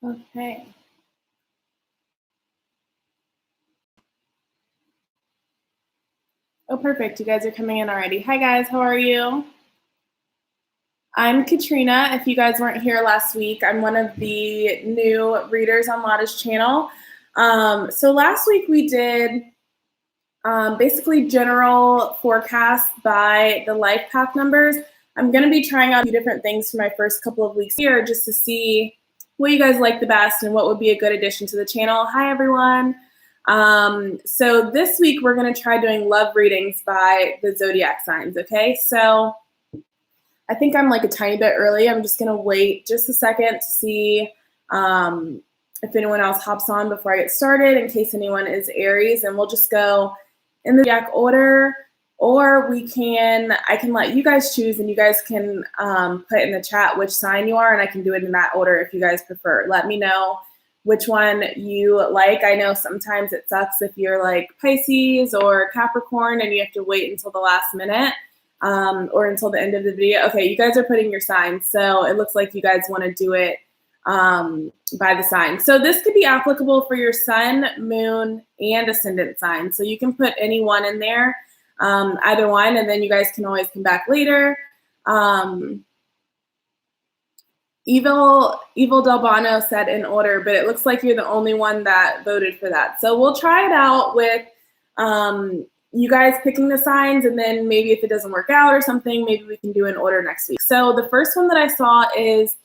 Okay. Oh, perfect. You guys are coming in already. Hi, guys. How are you? I'm Katrina. If you guys weren't here last week, I'm one of the new readers on Lotta's channel. So last week we did basically general forecasts by the life path numbers. I'm going to be trying out a few different things for my first couple of weeks here just to see what you guys like the best and what would be a good addition to the channel. Hi, everyone. So this week we're going to try doing love readings by the zodiac signs, okay? So I think I'm like a tiny bit early. I'm just going to wait just a second to see if anyone else hops on before I get started, in case anyone is Aries, and we'll just go in the zodiac order, or I can let you guys choose, and you guys can put in the chat which sign you are, and I can do it in that order if you guys prefer. Let me know which one you like. I know sometimes it sucks if you're like Pisces or Capricorn and you have to wait until the last minute or until the end of the video. Okay, you guys are putting your signs, so it looks like you guys want to do it by the sign. So this could be applicable for your sun, moon, and ascendant sign. So you can put any one in there, either one, and then you guys can always come back later. Evil Delbano said in order, but it looks like you're the only one that voted for that. So we'll try it out with you guys picking the signs, and then maybe if it doesn't work out or something, maybe we can do an order next week. So the first one that I saw is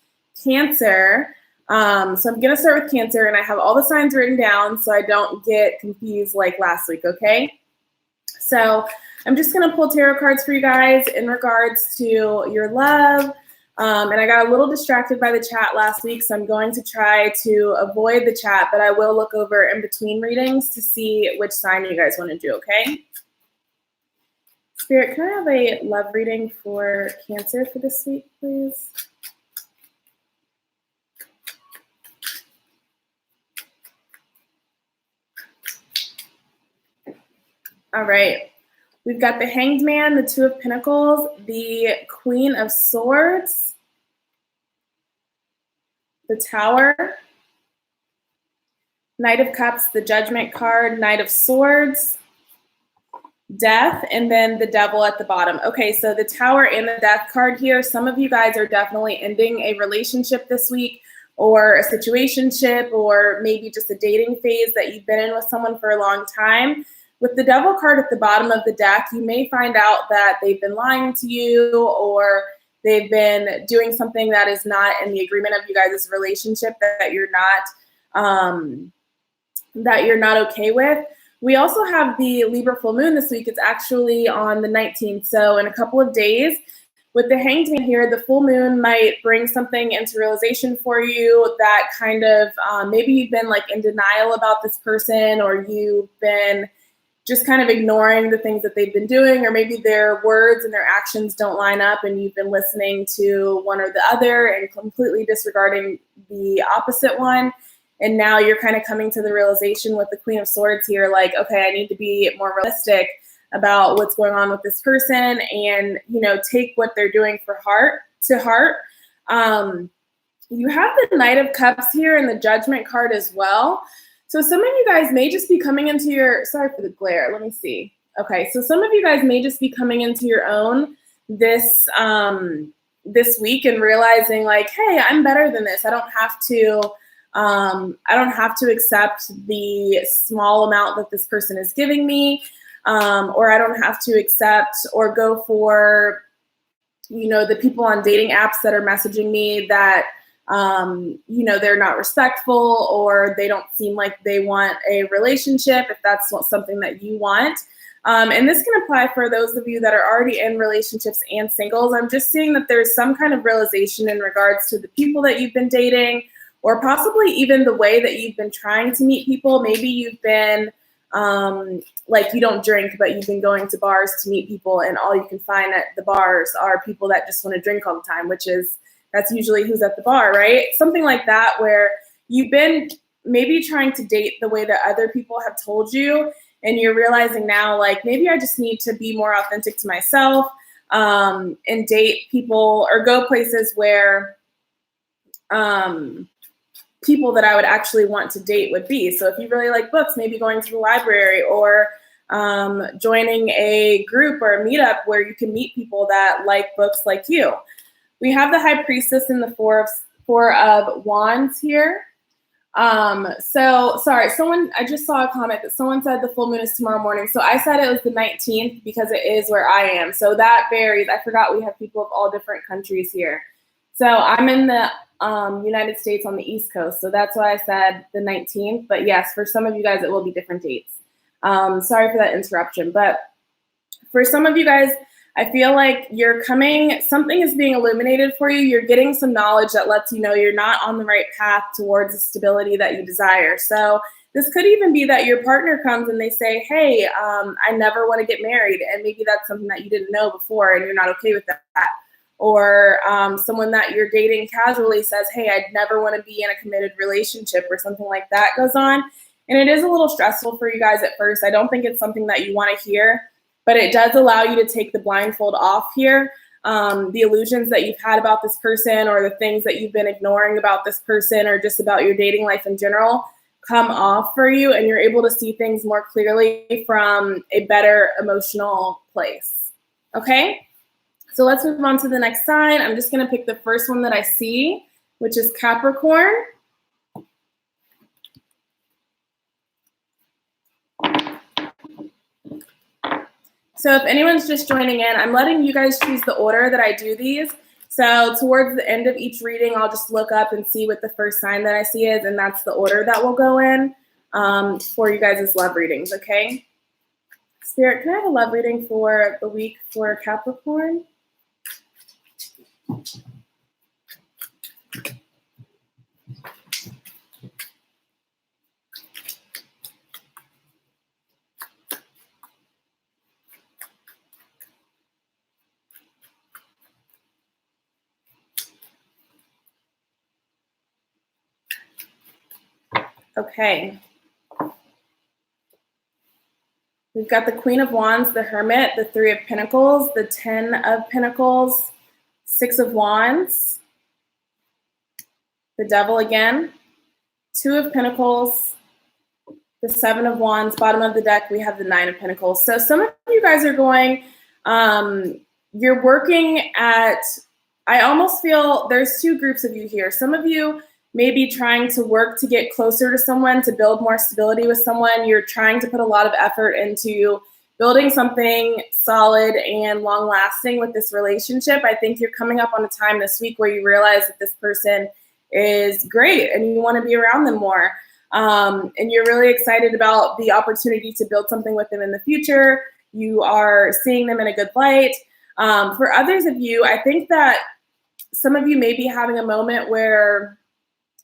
Cancer. So I'm going to start with Cancer, and I have all the signs written down so I don't get confused like last week, okay? So I'm just going to pull tarot cards for you guys in regards to your love. And I got a little distracted by the chat last week, so I'm going to try to avoid the chat, but I will look over in between readings to see which sign you guys want to do, okay? Spirit, can I have a love reading for Cancer for this week, please? All right. We've got the Hanged Man, the Two of Pentacles, the Queen of Swords, the Tower, Knight of Cups, the Judgment card, Knight of Swords, Death, and then the Devil at the bottom. Okay, so the Tower and the Death card here, some of you guys are definitely ending a relationship this week, or a situationship, or maybe just a dating phase that you've been in with someone for a long time. With the Devil card at the bottom of the deck, you may find out that they've been lying to you, or they've been doing something that is not in the agreement of you guys' relationship that you're not okay with. We also have the Libra full moon this week. It's actually on the 19th, so in a couple of days. With the Hanged Man here, the full moon might bring something into realization for you that kind of maybe you've been like in denial about this person, or you've been just kind of ignoring the things that they've been doing, or maybe their words and their actions don't line up and you've been listening to one or the other and completely disregarding the opposite one. And now you're kind of coming to the realization with the Queen of Swords here, like, okay, I need to be more realistic about what's going on with this person, and, you know, take what they're doing to heart. You have the Knight of Cups here and the Judgment card as well. So some of you guys may just be coming into your, sorry for the glare, let me see. Okay, so some of you guys may just be coming into your own this week and realizing like, hey, I'm better than this. I don't have to accept the small amount that this person is giving me, or I don't have to accept or go for, you know, the people on dating apps that are messaging me that, you know, they're not respectful, or they don't seem like they want a relationship, if that's not something that you want. And this can apply for those of you that are already in relationships and singles. I'm just seeing that there's some kind of realization in regards to the people that you've been dating, or possibly even the way that you've been trying to meet people. Maybe you've been like, you don't drink, but you've been going to bars to meet people, and all you can find at the bars are people that just want to drink all the time, that's usually who's at the bar, right? Something like that, where you've been maybe trying to date the way that other people have told you, and you're realizing now, like, maybe I just need to be more authentic to myself, and date people or go places where people that I would actually want to date would be. So if you really like books, maybe going to the library or joining a group or a meetup where you can meet people that like books like you. We have the High Priestess in the Four of Wands here. So sorry, I just saw a comment that someone said the full moon is tomorrow morning. So I said it was the 19th because it is where I am. So that varies. I forgot we have people of all different countries here. So I'm in the United States on the East Coast. So that's why I said the 19th. But yes, for some of you guys, it will be different dates. Sorry for that interruption. But for some of you guys, I feel like something is being illuminated for you. You're getting some knowledge that lets you know you're not on the right path towards the stability that you desire. So this could even be that your partner comes and they say, hey, I never want to get married. And maybe that's something that you didn't know before and you're not okay with that. Or someone that you're dating casually says, hey, I'd never want to be in a committed relationship, or something like that goes on. And it is a little stressful for you guys at first. I don't think it's something that you want to hear. But it does allow you to take the blindfold off here. The illusions that you've had about this person, or the things that you've been ignoring about this person, or just about your dating life in general, come off for you, and you're able to see things more clearly from a better emotional place. Okay? So let's move on to the next sign. I'm just going to pick the first one that I see, which is Capricorn. So if anyone's just joining in, I'm letting you guys choose the order that I do these. So towards the end of each reading, I'll just look up and see what the first sign that I see is, and that's the order that will go in for you guys' love readings, okay? Spirit, can I have a love reading for the week for Capricorn? Okay. We've got the Queen of Wands, the Hermit, the Three of Pentacles, the 10 of Pentacles, 6 of Wands, the Devil again, 2 of Pentacles, the 7 of Wands. Bottom of the deck, we have the 9 of Pentacles. So some of you guys are going, you're working at, I almost feel there's two groups of you here. Some of you may be trying to work to get closer to someone, to build more stability with someone. You're trying to put a lot of effort into building something solid and long-lasting with this relationship. I think you're coming up on a time this week where you realize that this person is great and you want to be around them more. And you're really excited about the opportunity to build something with them in the future. You are seeing them in a good light. For others of you, I think that some of you may be having a moment where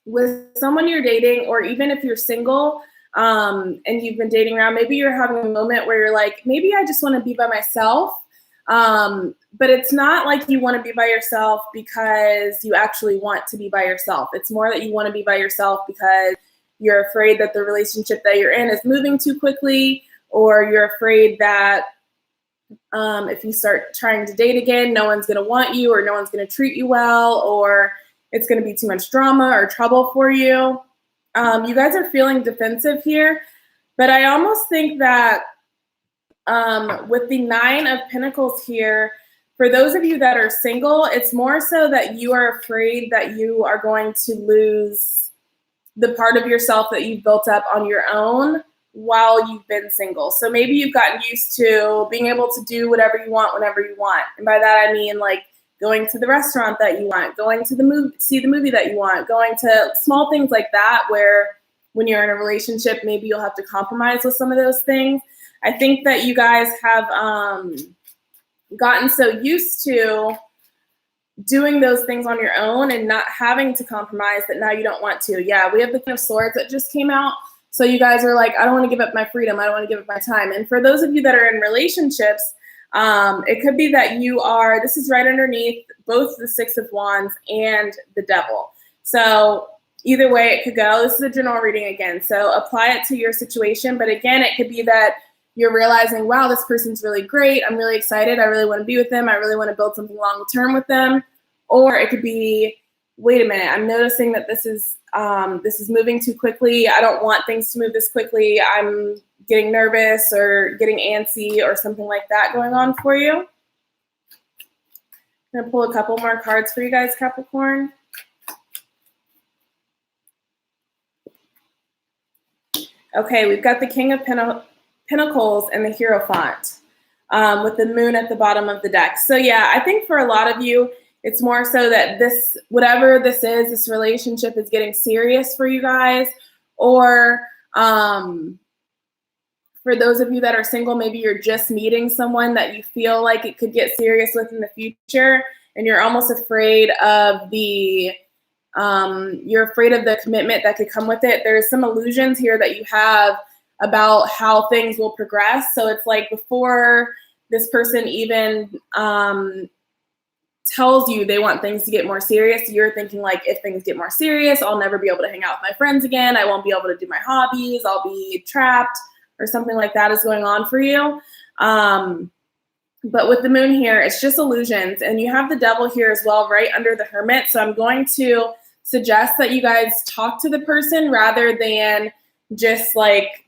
with someone you're dating, or even if you're single and you've been dating around, maybe you're having a moment where you're like, maybe I just want to be by myself. But it's not like you want to be by yourself because you actually want to be by yourself. It's more that you want to be by yourself because you're afraid that the relationship that you're in is moving too quickly, or you're afraid that if you start trying to date again, no one's going to want you, or no one's going to treat you well, or it's going to be too much drama or trouble for you. You guys are feeling defensive here, but I almost think that with the 9 of Pentacles here, for those of you that are single, it's more so that you are afraid that you are going to lose the part of yourself that you've built up on your own while you've been single. So maybe you've gotten used to being able to do whatever you want whenever you want. And by that, I mean like going to the restaurant that you want, going to the movie, see the movie that you want, going to small things like that, where when you're in a relationship, maybe you'll have to compromise with some of those things. I think that you guys have gotten so used to doing those things on your own and not having to compromise that now you don't want to. Yeah, we have the Queen of Swords that just came out. So you guys are like, I don't want to give up my freedom. I don't want to give up my time. And for those of you that are in relationships, it could be that you are, this is right underneath both the 6 of Wands and the Devil. So either way it could go. This is a general reading again. So apply it to your situation. But again, it could be that you're realizing, wow, this person's really great. I'm really excited. I really want to be with them. I really want to build something long term with them. Or it could be, wait a minute, I'm noticing that this is this is moving too quickly. I don't want things to move this quickly. I'm getting nervous or getting antsy or something like that going on for you. I'm going to pull a couple more cards for you guys, Capricorn. Okay, we've got the King of Pentacles and the Hierophant with the moon at the bottom of the deck. So yeah, I think for a lot of you, it's more so that this, whatever this is, this relationship is getting serious for you guys. Or for those of you that are single, maybe you're just meeting someone that you feel like it could get serious with in the future, and you're almost afraid of the you're afraid of the commitment that could come with it. There's some illusions here that you have about how things will progress. So it's like before this person even tells you they want things to get more serious, you're thinking like, if things get more serious, I'll never be able to hang out with my friends again. I won't be able to do my hobbies. I'll be trapped, or something like that is going on for you. But with the moon here, it's just illusions. And you have the devil here as well, right under the hermit. So I'm going to suggest that you guys talk to the person rather than just like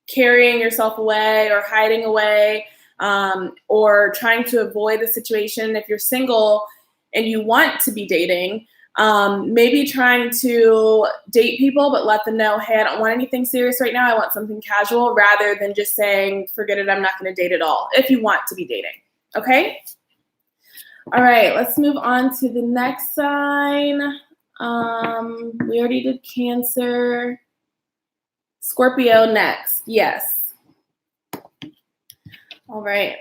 carrying yourself away or hiding away, or trying to avoid the situation. If you're single and you want to be dating, maybe trying to date people, but let them know, hey, I don't want anything serious right now. I want something casual, rather than just saying, forget it, I'm not going to date at all, if you want to be dating. Okay? All right, let's move on to the next sign. We already did Cancer. Scorpio next. Yes. All right.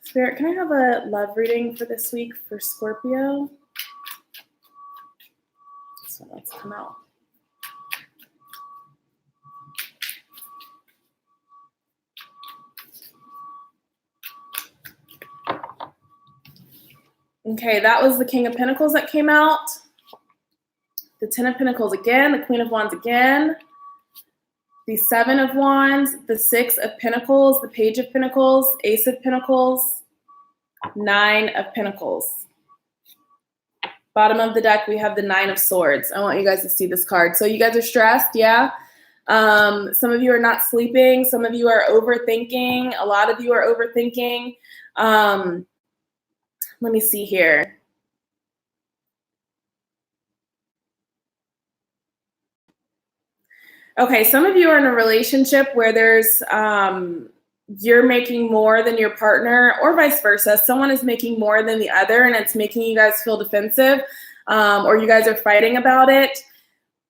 Spirit, can I have a love reading for this week for Scorpio? So let's come out. Okay, that was the King of Pentacles that came out. The Ten of Pentacles again, the Queen of Wands again, the Seven of Wands, the Six of Pentacles, the Page of Pentacles, Ace of Pentacles, Nine of Pentacles. Bottom of the deck, we have the Nine of Swords. I want you guys to see this card. So you guys are stressed, yeah? Some of you are not sleeping. Some of you are overthinking. A lot of you are overthinking. Let me see here. Okay, some of you are in a relationship where there's you're making more than your partner, or vice versa. Someone is making more than the other, and it's making you guys feel defensive, or you guys are fighting about it.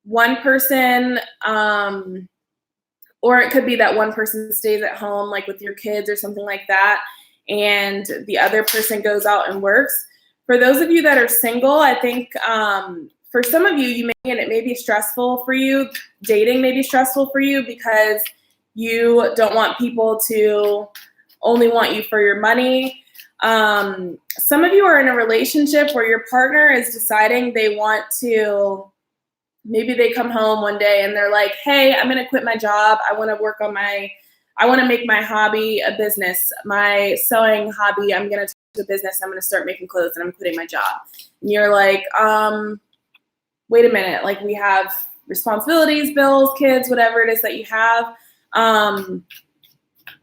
One person, or it could be that one person stays at home, like with your kids or something like that, and the other person goes out and works. For those of you that are single, I think for some of you, and it may be stressful for you. Dating may be stressful for you because you don't want people to only want you for your money. Some of you are in a relationship where your partner is deciding they want to, maybe they come home one day and they're like, hey, I'm going to quit my job. I want to make my hobby a business. My sewing hobby, I'm going to do a business. I'm going to start making clothes, and I'm quitting my job. And you're like, wait a minute. Like, we have responsibilities, bills, kids, whatever it is that you have.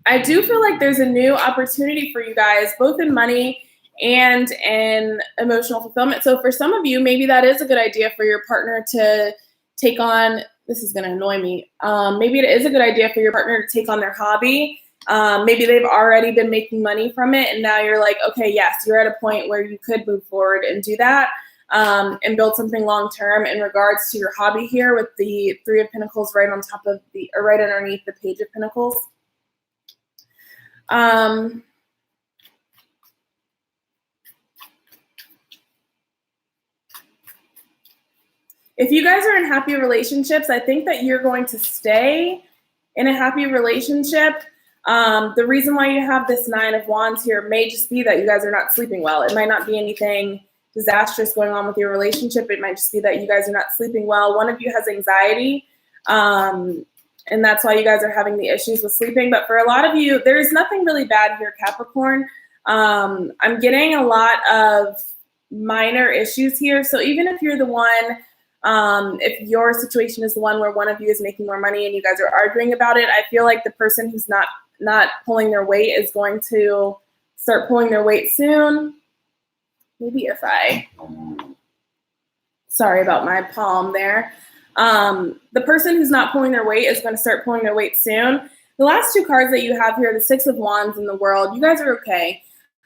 I do feel like there's a new opportunity for you guys, both in money and in emotional fulfillment. So for some of you, maybe that is a good idea for your partner to take on. This is going to annoy me. Maybe it is a good idea for your partner to take on their hobby. Maybe they've already been making money from it, and now you're like, okay, yes, you're at a point where you could move forward and do that, and build something long-term in regards to your hobby here, with the Three of Pentacles right on top of or right underneath the Page of Pentacles. If you guys are in happy relationships, I think that you're going to stay in a happy relationship. The reason why you have this Nine of Wands here may just be that you guys are not sleeping well. It might not be anything disastrous going on with your relationship. It might just be that you guys are not sleeping well. One of you has anxiety, and that's why you guys are having the issues with sleeping. But for a lot of you, there is nothing really bad here, Capricorn. I'm getting a lot of minor issues here. So even if you're the one, if your situation is the one where one of you is making more money and you guys are arguing about it, I feel like the person who's not pulling their weight is going to start pulling their weight soon. Maybe if sorry about my palm there. The person who's not pulling their weight is going to start pulling their weight soon. The last two cards that you have here, the Six of Wands and the World, you guys are okay.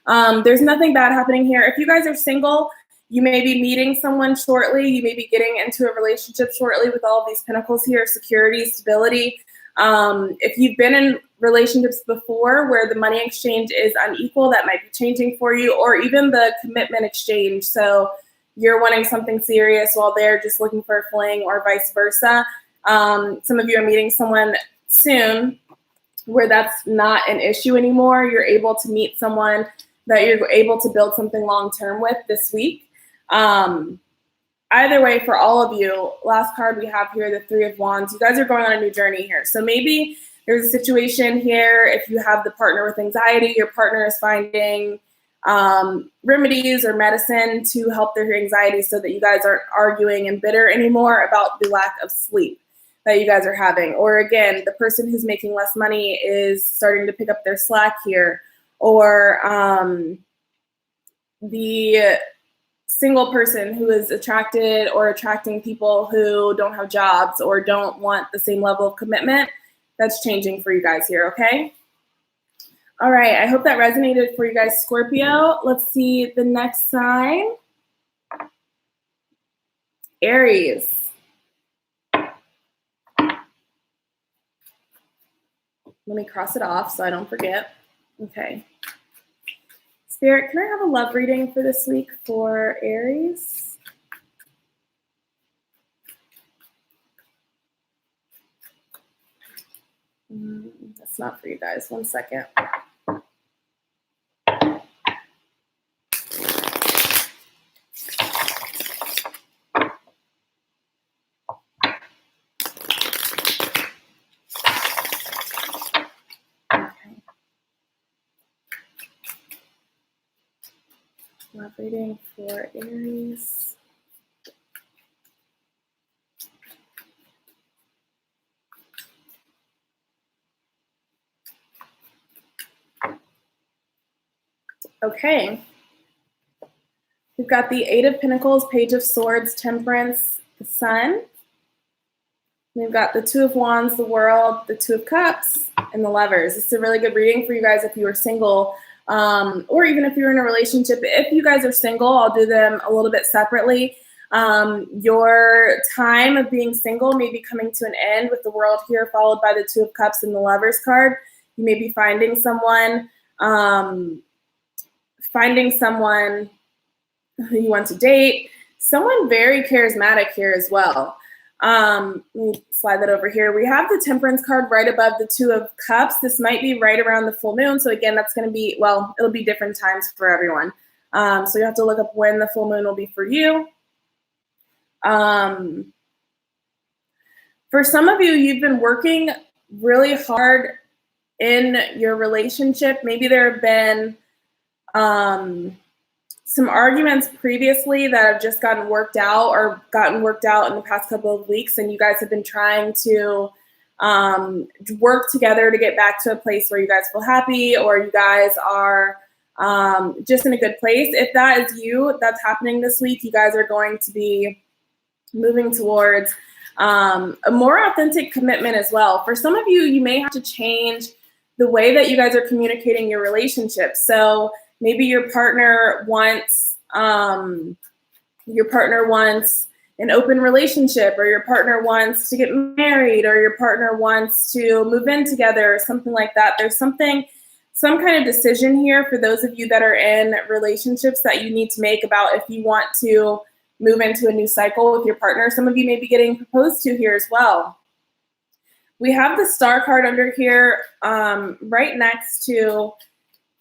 There's nothing bad happening here. If you guys are single, you may be meeting someone shortly. You may be getting into a relationship shortly with all of these pentacles here, security, stability. If you've been in relationships before where the money exchange is unequal, that might be changing for you, or even the commitment exchange. So you're wanting something serious while they're just looking for a fling, or vice versa. Some of you are meeting someone soon where that's not an issue anymore. You're able to meet someone that you're able to build something long-term with this week. Either way, for all of you, last card we have here, the Three of Wands, you guys are going on a new journey here. So maybe there's a situation here, if you have the partner with anxiety, your partner is finding remedies or medicine to help their anxiety so that you guys aren't arguing and bitter anymore about the lack of sleep that you guys are having. Or again, the person who's making less money is starting to pick up their slack here. Or the single person who is attracted or attracting people who don't have jobs or don't want the same level of commitment, that's changing for you guys here, okay? All right, I hope that resonated for you guys, Scorpio. Let's see the next sign. Aries. Let me cross it off so I don't forget. Okay. Spirit, can I have a love reading for this week for Aries? That's not for you guys. 1 second. Love reading for Aries. Okay. We've got the Eight of Pentacles, Page of Swords, Temperance, the Sun. We've got the Two of Wands, the World, the Two of Cups, and the Lovers. This is a really good reading for you guys if you are single, or even if you're in a relationship. If you guys are single, I'll do them a little bit separately. Your time of being single may be coming to an end with the World here, followed by the Two of Cups and the Lovers card. You may be finding someone who you want to date, someone very charismatic here as well. Let me slide that over here. We have the Temperance card right above the Two of Cups. This might be right around the full moon. So again, that's going to be, well, it'll be different times for everyone. So you have to look up when the full moon will be for you. For some of you, you've been working really hard in your relationship. Maybe there have been some arguments previously that have just gotten worked out in the past couple of weeks, and you guys have been trying to work together to get back to a place where you guys feel happy, or you guys are just in a good place. If that is you, that's happening this week. You guys are going to be moving towards a more authentic commitment as well. For some of you, you may have to change the way that you guys are communicating your relationship. So maybe your partner wants an open relationship, or your partner wants to get married, or your partner wants to move in together, or something like that. There's some kind of decision here for those of you that are in relationships that you need to make about if you want to move into a new cycle with your partner. Some of you may be getting proposed to here as well. We have the Star card under here right next to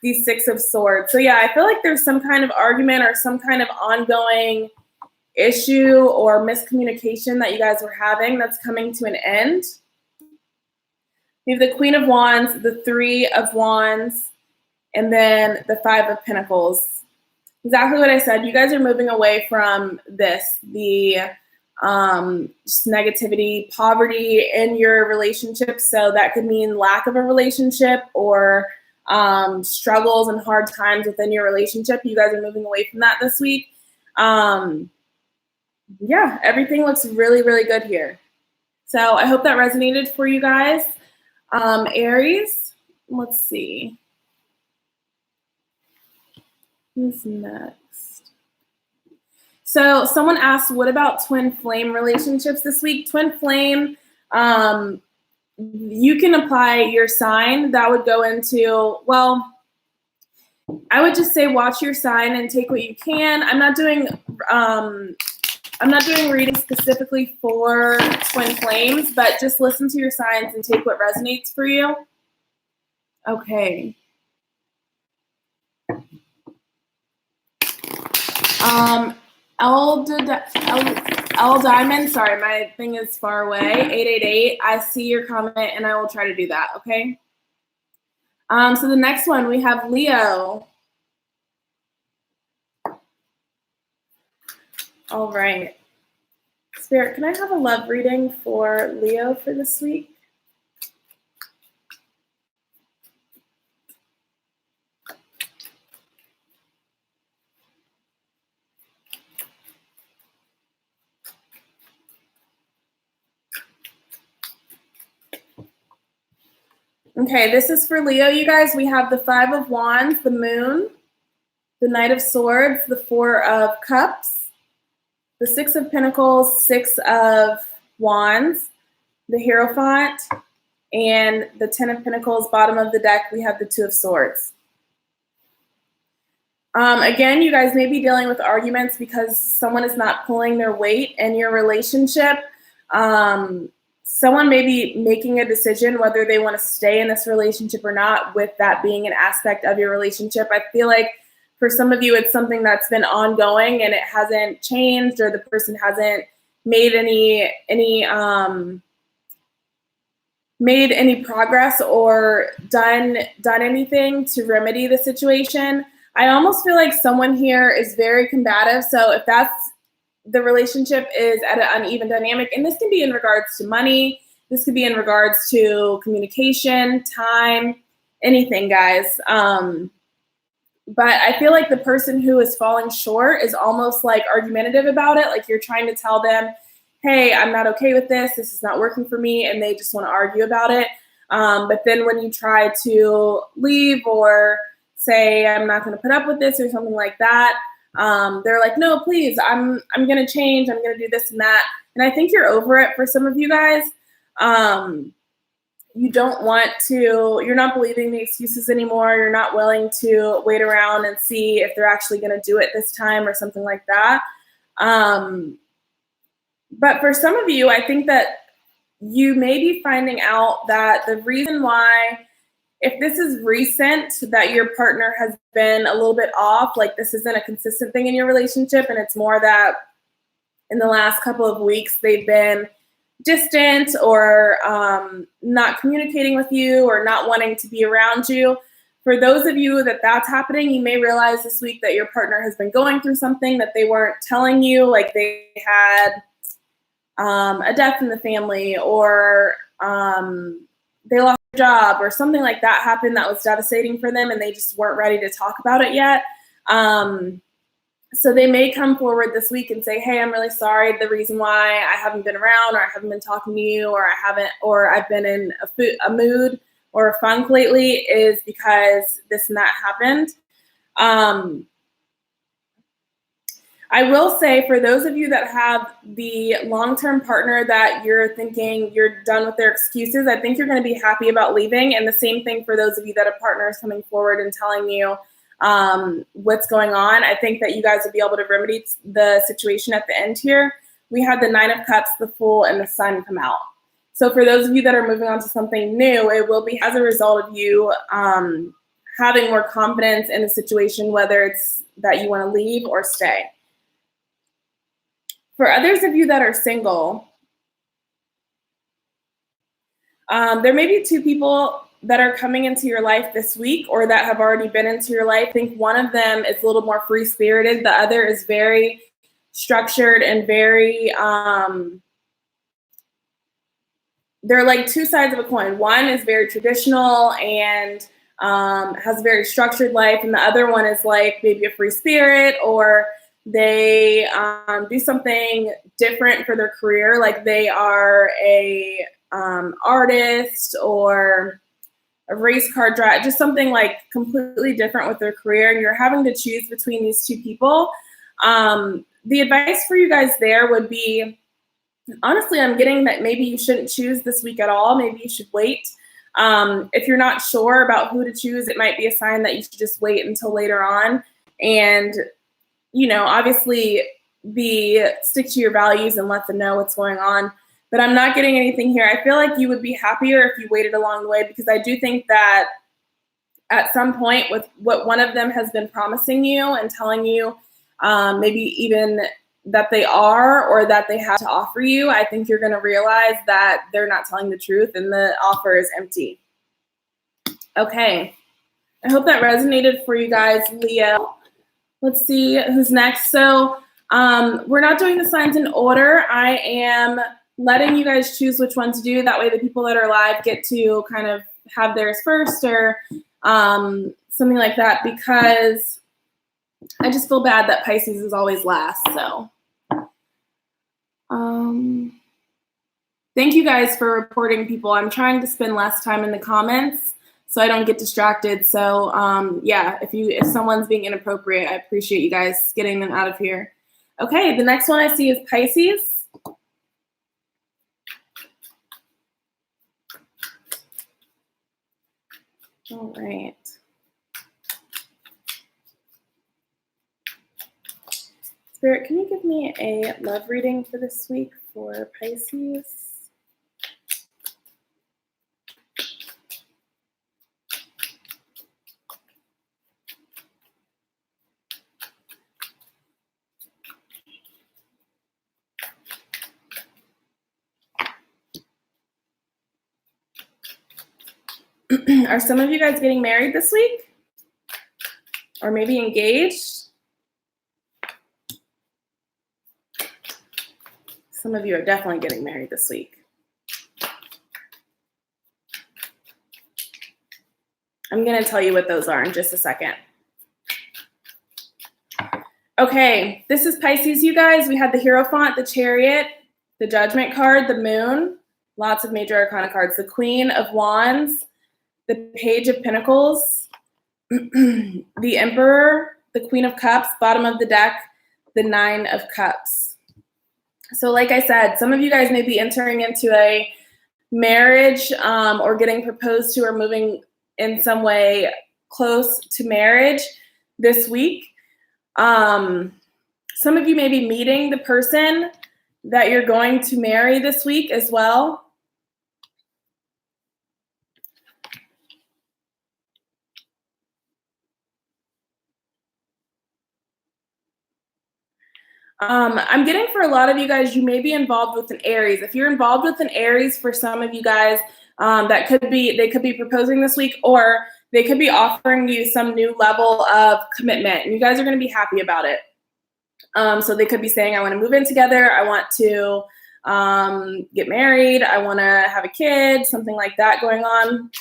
the Six of Swords. So yeah, I feel like there's some kind of argument or some kind of ongoing issue or miscommunication that you guys are having that's coming to an end. We have the Queen of Wands, the Three of Wands, and then the Five of Pentacles. Exactly what I said. You guys are moving away from this, the just negativity, poverty in your relationship. So that could mean lack of a relationship or struggles and hard times within your relationship. You guys are moving away from that this week. Yeah, everything looks really, really good here. So I hope that resonated for you guys. Aries, let's see. Who's next? So someone asked, what about twin flame relationships this week? Twin flame, you can apply your sign. That would go into, well, I would just say watch your sign and take what you can. I'm not doing readings specifically for twin flames, but just listen to your signs and take what resonates for you. Okay. L Diamond, sorry, my thing is far away. 888. I see your comment and I will try to do that. Okay. So the next one we have Leo. All right. Spirit, can I have a love reading for Leo for this week? Okay, this is for Leo, you guys. We have the Five of Wands, the Moon, the Knight of Swords, the Four of Cups, the Six of Pentacles, Six of Wands, the Hierophant, and the Ten of Pentacles. Bottom of the deck, we have the Two of Swords. Again, you guys may be dealing with arguments because someone is not pulling their weight in your relationship. Someone may be making a decision whether they want to stay in this relationship or not, with that being an aspect of your relationship. I feel like for some of you, it's something that's been ongoing and it hasn't changed, or the person hasn't made any progress or done anything to remedy the situation. I almost feel like someone here is very combative. So if that's the relationship is at an uneven dynamic, and this can be in regards to money, this could be in regards to communication, time, anything, guys. But I feel like the person who is falling short is almost like argumentative about it. Like you're trying to tell them, hey, I'm not okay with this. This is not working for me. And they just want to argue about it. But then when you try to leave or say, I'm not going to put up with this or something like that, they're like, no, please, I'm going to change. I'm going to do this and that. And I think you're over it for some of you guys. You don't want to, you're not believing the excuses anymore. You're not willing to wait around and see if they're actually going to do it this time or something like that. But for some of you, I think that you may be finding out that the reason why, if this is recent, that your partner has been a little bit off, like this isn't a consistent thing in your relationship, and it's more that in the last couple of weeks they've been distant or not communicating with you or not wanting to be around you. For those of you that that's happening, you may realize this week that your partner has been going through something that they weren't telling you, like they had a death in the family, or they lost their job, or something like that happened that was devastating for them and they just weren't ready to talk about it yet. So they may come forward this week and say, hey, I'm really sorry. The reason why I haven't been around, or I haven't been talking to you, or I've been in a mood or a funk lately is because this and that happened. I will say, for those of you that have the long-term partner that you're thinking you're done with their excuses, I think you're going to be happy about leaving. And the same thing for those of you that a partner is coming forward and telling you what's going on. I think that you guys will be able to remedy the situation at the end here. We had the Nine of Cups, the Fool, and the Sun come out. So for those of you that are moving on to something new, it will be as a result of you having more confidence in the situation, whether it's that you want to leave or stay. For others of you that are single, there may be two people that are coming into your life this week or that have already been into your life, I think one of them is a little more free-spirited. The other is very structured and very, they're like two sides of a coin. One is very traditional and has a very structured life, and the other one is like maybe a free spirit, or they do something different for their career, like they are a artist or a race car driver, just something like completely different with their career, and you're having to choose between these two people. The advice for you guys there would be, honestly, I'm getting that maybe you shouldn't choose this week at all. Maybe you should wait. If you're not sure about who to choose, it might be a sign that you should just wait until later on. And, you know, obviously stick to your values and let them know what's going on. But I'm not getting anything here. I feel like you would be happier if you waited along the way, because I do think that at some point with what one of them has been promising you and telling you, maybe even that they are or that they have to offer you, I think you're going to realize that they're not telling the truth and the offer is empty. Okay. I hope that resonated for you guys, Leo. Let's see who's next. So we're not doing the signs in order. I am letting you guys choose which one to do. That way the people that are live get to kind of have theirs first or something like that, because I just feel bad that Pisces is always last. So thank you guys for reporting, people. I'm trying to spend less time in the comments so I don't get distracted. So yeah, if someone's being inappropriate, I appreciate you guys getting them out of here. Okay, the next one I see is Pisces. All right. Spirit, can you give me a love reading for this week for Pisces? Are some of you guys getting married this week? Or maybe engaged? Some of you are definitely getting married this week. I'm going to tell you what those are in just a second. Okay, this is Pisces, you guys. We had the Hierophant, the Chariot, the Judgment card, the Moon, lots of major arcana cards, the Queen of Wands, the Page of Pentacles, the Emperor, the Queen of Cups, bottom of the deck, the Nine of Cups. So like I said, some of you guys may be entering into a marriage or getting proposed to or moving in some way close to marriage this week. Some of you may be meeting the person that you're going to marry this week as well. I'm getting for a lot of you guys, you may be involved with an Aries. If you're involved with an Aries, for some of you guys, they could be proposing this week, or they could be offering you some new level of commitment, and you guys are going to be happy about it. So they could be saying, I want to move in together. I want to get married. I want to have a kid, something like that going on.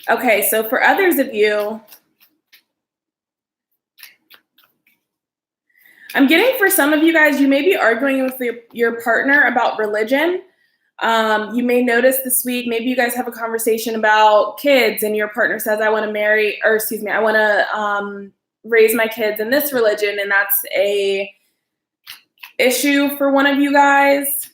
Okay, so for others of you, I'm getting for some of you guys, you may be arguing with your partner about religion. You may notice this week, maybe you guys have a conversation about kids and your partner says, I want to raise my kids in this religion. And that's a issue for one of you guys.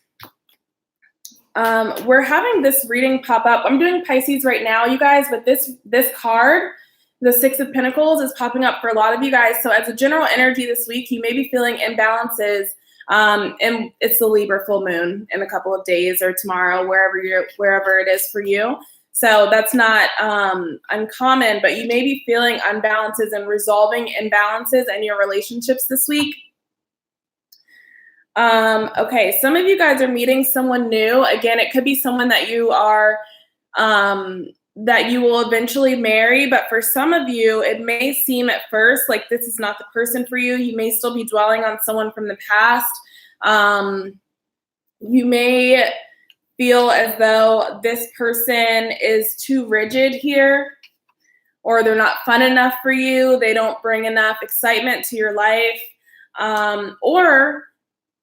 We're having this reading pop up. I'm doing Pisces right now, you guys, but this card, the Six of Pentacles, is popping up for a lot of you guys. So as a general energy this week, you may be feeling imbalances. And it's the Libra full moon in a couple of days or tomorrow, wherever it is for you. So that's not uncommon, but you may be feeling unbalances and resolving imbalances in your relationships this week. Okay, some of you guys are meeting someone new. Again, it could be someone that you are that you will eventually marry, but for some of you, it may seem at first like this is not the person for you. You may still be dwelling on someone from the past. You may feel as though this person is too rigid here, or they're not fun enough for you. They don't bring enough excitement to your life. Or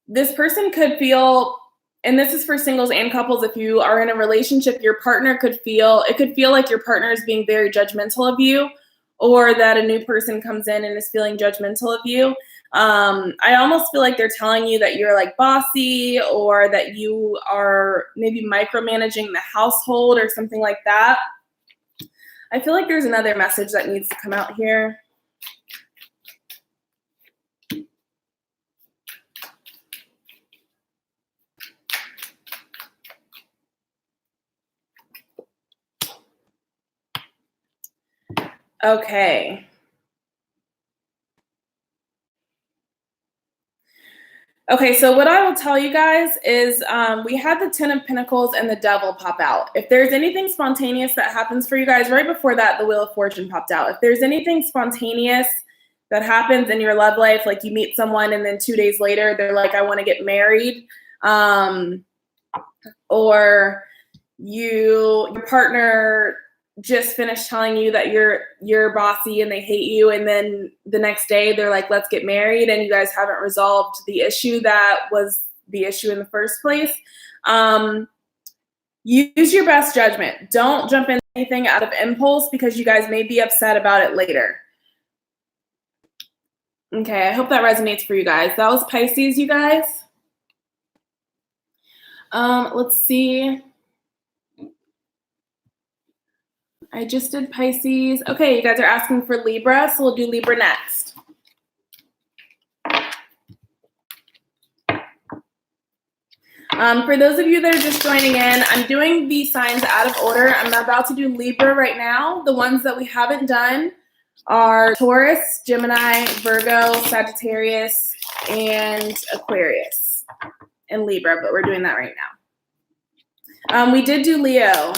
this person could feel, and this is for singles and couples, if you are in a relationship, your partner could feel like your partner is being very judgmental of you, or that a new person comes in and is feeling judgmental of you. I almost feel like they're telling you that you're like bossy, or that you are maybe micromanaging the household or something like that. I feel like there's another message that needs to come out here. Okay. Okay, so what I will tell you guys is we had the Ten of Pentacles and the Devil pop out. If there's anything spontaneous that happens for you guys, right before that, the Wheel of Fortune popped out. If there's anything spontaneous that happens in your love life, like you meet someone and then 2 days later, they're like, I want to get married, or your partner just finished telling you that you're bossy and they hate you, and then the next day they're like, let's get married, and you guys haven't resolved the issue that was the issue in the first place. Use your best judgment. Don't jump into anything out of impulse, because you guys may be upset about it later. Okay, I hope that resonates for you guys. That was Pisces, you guys. Let's see. I just did Pisces. Okay, you guys are asking for Libra, so we'll do Libra next. For those of you that are just joining in, I'm doing the signs out of order. I'm about to do Libra right now. The ones that we haven't done are Taurus, Gemini, Virgo, Sagittarius, and Aquarius, and Libra, but we're doing that right now. We did do Leo.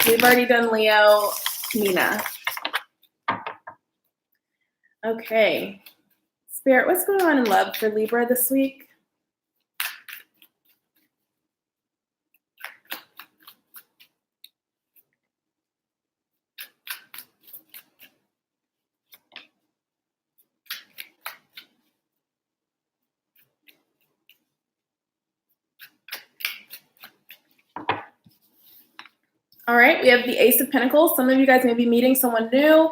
We've already done Leo, Nina. Okay. Spirit, what's going on in love for Libra this week? All right, we have the Ace of Pentacles. Some of you guys may be meeting someone new.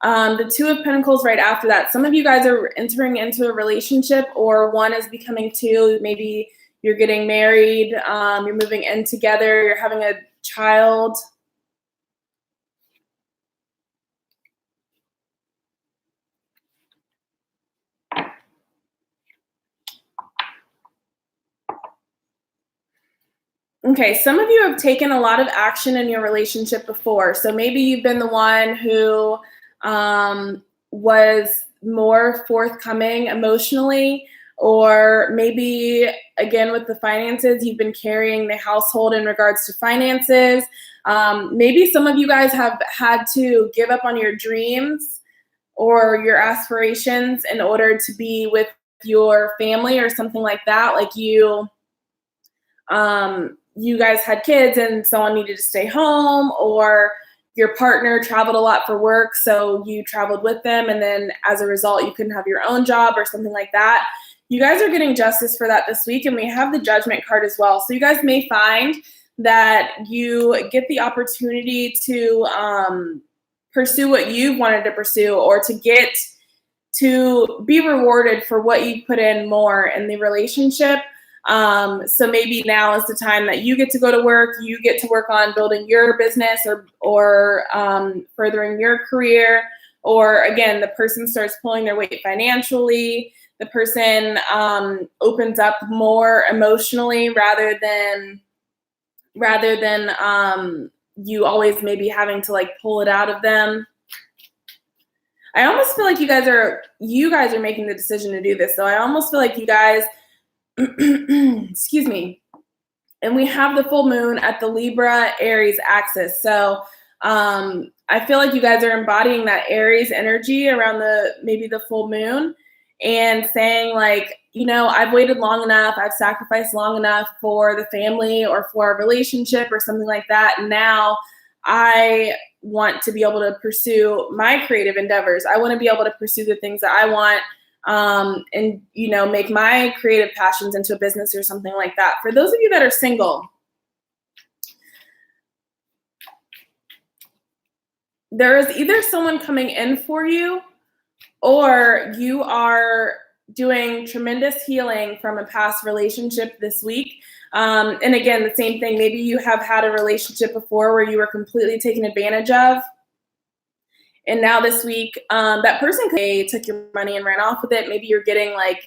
The Two of Pentacles right after that. Some of you guys are entering into a relationship, or one is becoming two. Maybe you're getting married, you're moving in together, you're having a child. Okay, some of you have taken a lot of action in your relationship before. So maybe you've been the one who was more forthcoming emotionally, or maybe, again, with the finances, you've been carrying the household in regards to finances. Maybe some of you guys have had to give up on your dreams or your aspirations in order to be with your family or something like that. Like you guys had kids and someone needed to stay home, or your partner traveled a lot for work, so you traveled with them, and then as a result, you couldn't have your own job or something like that. You guys are getting justice for that this week, and we have the Judgment card as well. So you guys may find that you get the opportunity to pursue what you wanted to pursue, or to be rewarded for what you put in more in the relationship. So maybe now is the time that you get to go to work. You get to work on building your business, or furthering your career. Or again, the person starts pulling their weight financially. The person opens up more emotionally, rather than you always maybe having to like pull it out of them. I almost feel like you guys are making the decision to do this. So I almost feel like you guys excuse me. And we have the full moon at the Libra Aries axis. So I feel like you guys are embodying that Aries energy around maybe the full moon and saying like, I've waited long enough. I've sacrificed long enough for the family or for a relationship or something like that. Now I want to be able to pursue my creative endeavors. I want to be able to pursue the things that I want. And make my creative passions into a business or something like that. For those of you that are single, there is either someone coming in for you or you are doing tremendous healing from a past relationship this week. And again, the same thing, maybe you have had a relationship before where you were completely taken advantage of. And now this week, that person took your money and ran off with it. Maybe you're getting like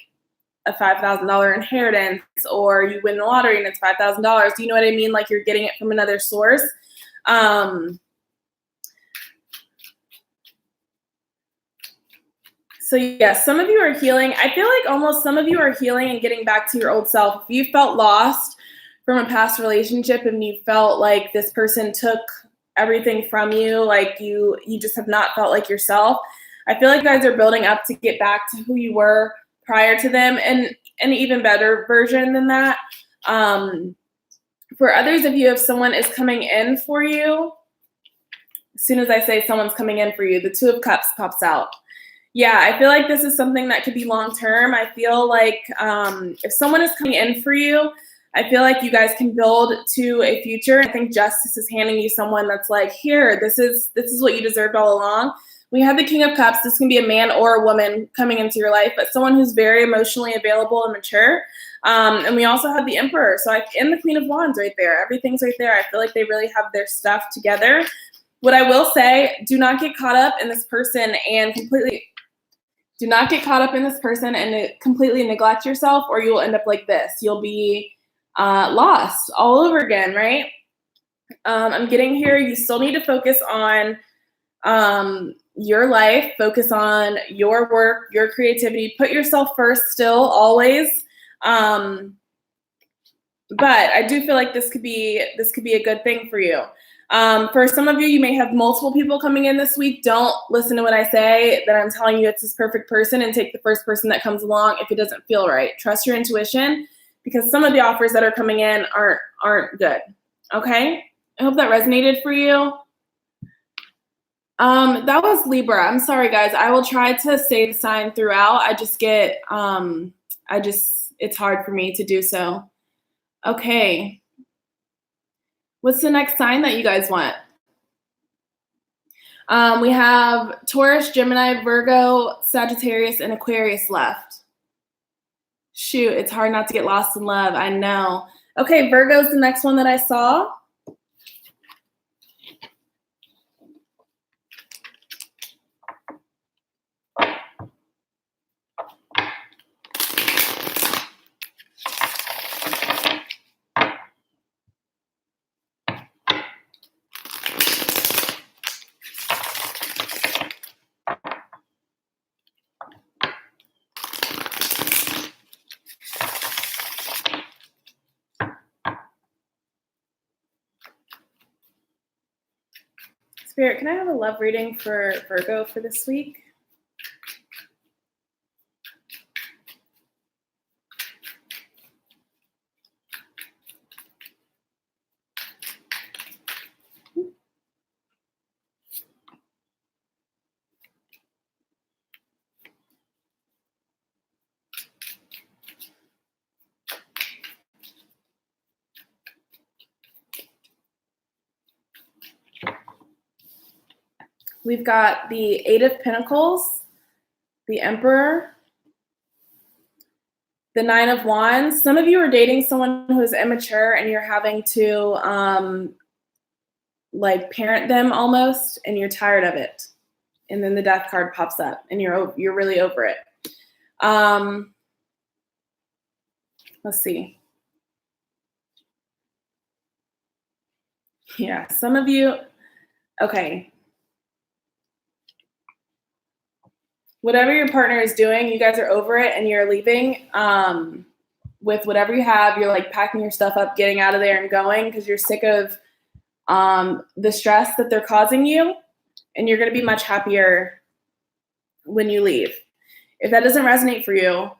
a $5,000 inheritance, or you win the lottery and it's $5,000. Do you know what I mean? Like you're getting it from another source. So yeah, some of you are healing. I feel like almost some of you are healing and getting back to your old self. If you felt lost from a past relationship and you felt like this person took everything from you, like you just have not felt like yourself, I feel like you guys are building up to get back to who you were prior to them, and an even better version than that. For others of you, if someone is coming in for you, as soon as I say someone's coming in for you, the Two of Cups pops out. Yeah, I feel like this is something that could be long-term. I feel like if someone is coming in for you, I feel like you guys can build to a future. I think justice is handing you someone that's like, here, this is what you deserved all along. We have the King of Cups. This can be a man or a woman coming into your life, but someone who's very emotionally available and mature. And we also have the Emperor. So and the Queen of Wands right there. Everything's right there. I feel like they really have their stuff together. What I will say, do not get caught up in this person and completely completely neglect yourself, or you will end up like this. You'll be lost all over again, right? I'm getting here. You still need to focus on your life, focus on your work, your creativity, put yourself first still, always. But I do feel like this could be a good thing for you. For some of you, you may have multiple people coming in this week. Don't listen to what I say, that I'm telling you it's this perfect person, and take the first person that comes along if it doesn't feel right. Trust your intuition, because some of the offers that are coming in aren't good. Okay? I hope that resonated for you. That was Libra. I'm sorry, guys. I will try to say the sign throughout. I just get, it's hard for me to do so. Okay. What's the next sign that you guys want? We have Taurus, Gemini, Virgo, Sagittarius, and Aquarius left. Shoot, it's hard not to get lost in love. I know. Okay, Virgo's the next one that I saw. Spirit, can I have a love reading for Virgo for this week? We've got the Eight of Pentacles, the Emperor, the Nine of Wands. Some of you are dating someone who's immature and you're having to like parent them almost, and you're tired of it. And then the Death card pops up and you're really over it. Let's see. Yeah, some of you, okay. Whatever your partner is doing, you guys are over it and you're leaving. with whatever you have. You're like packing your stuff up, getting out of there and going because you're sick of the stress that they're causing you, and you're going to be much happier when you leave. If that doesn't resonate for you,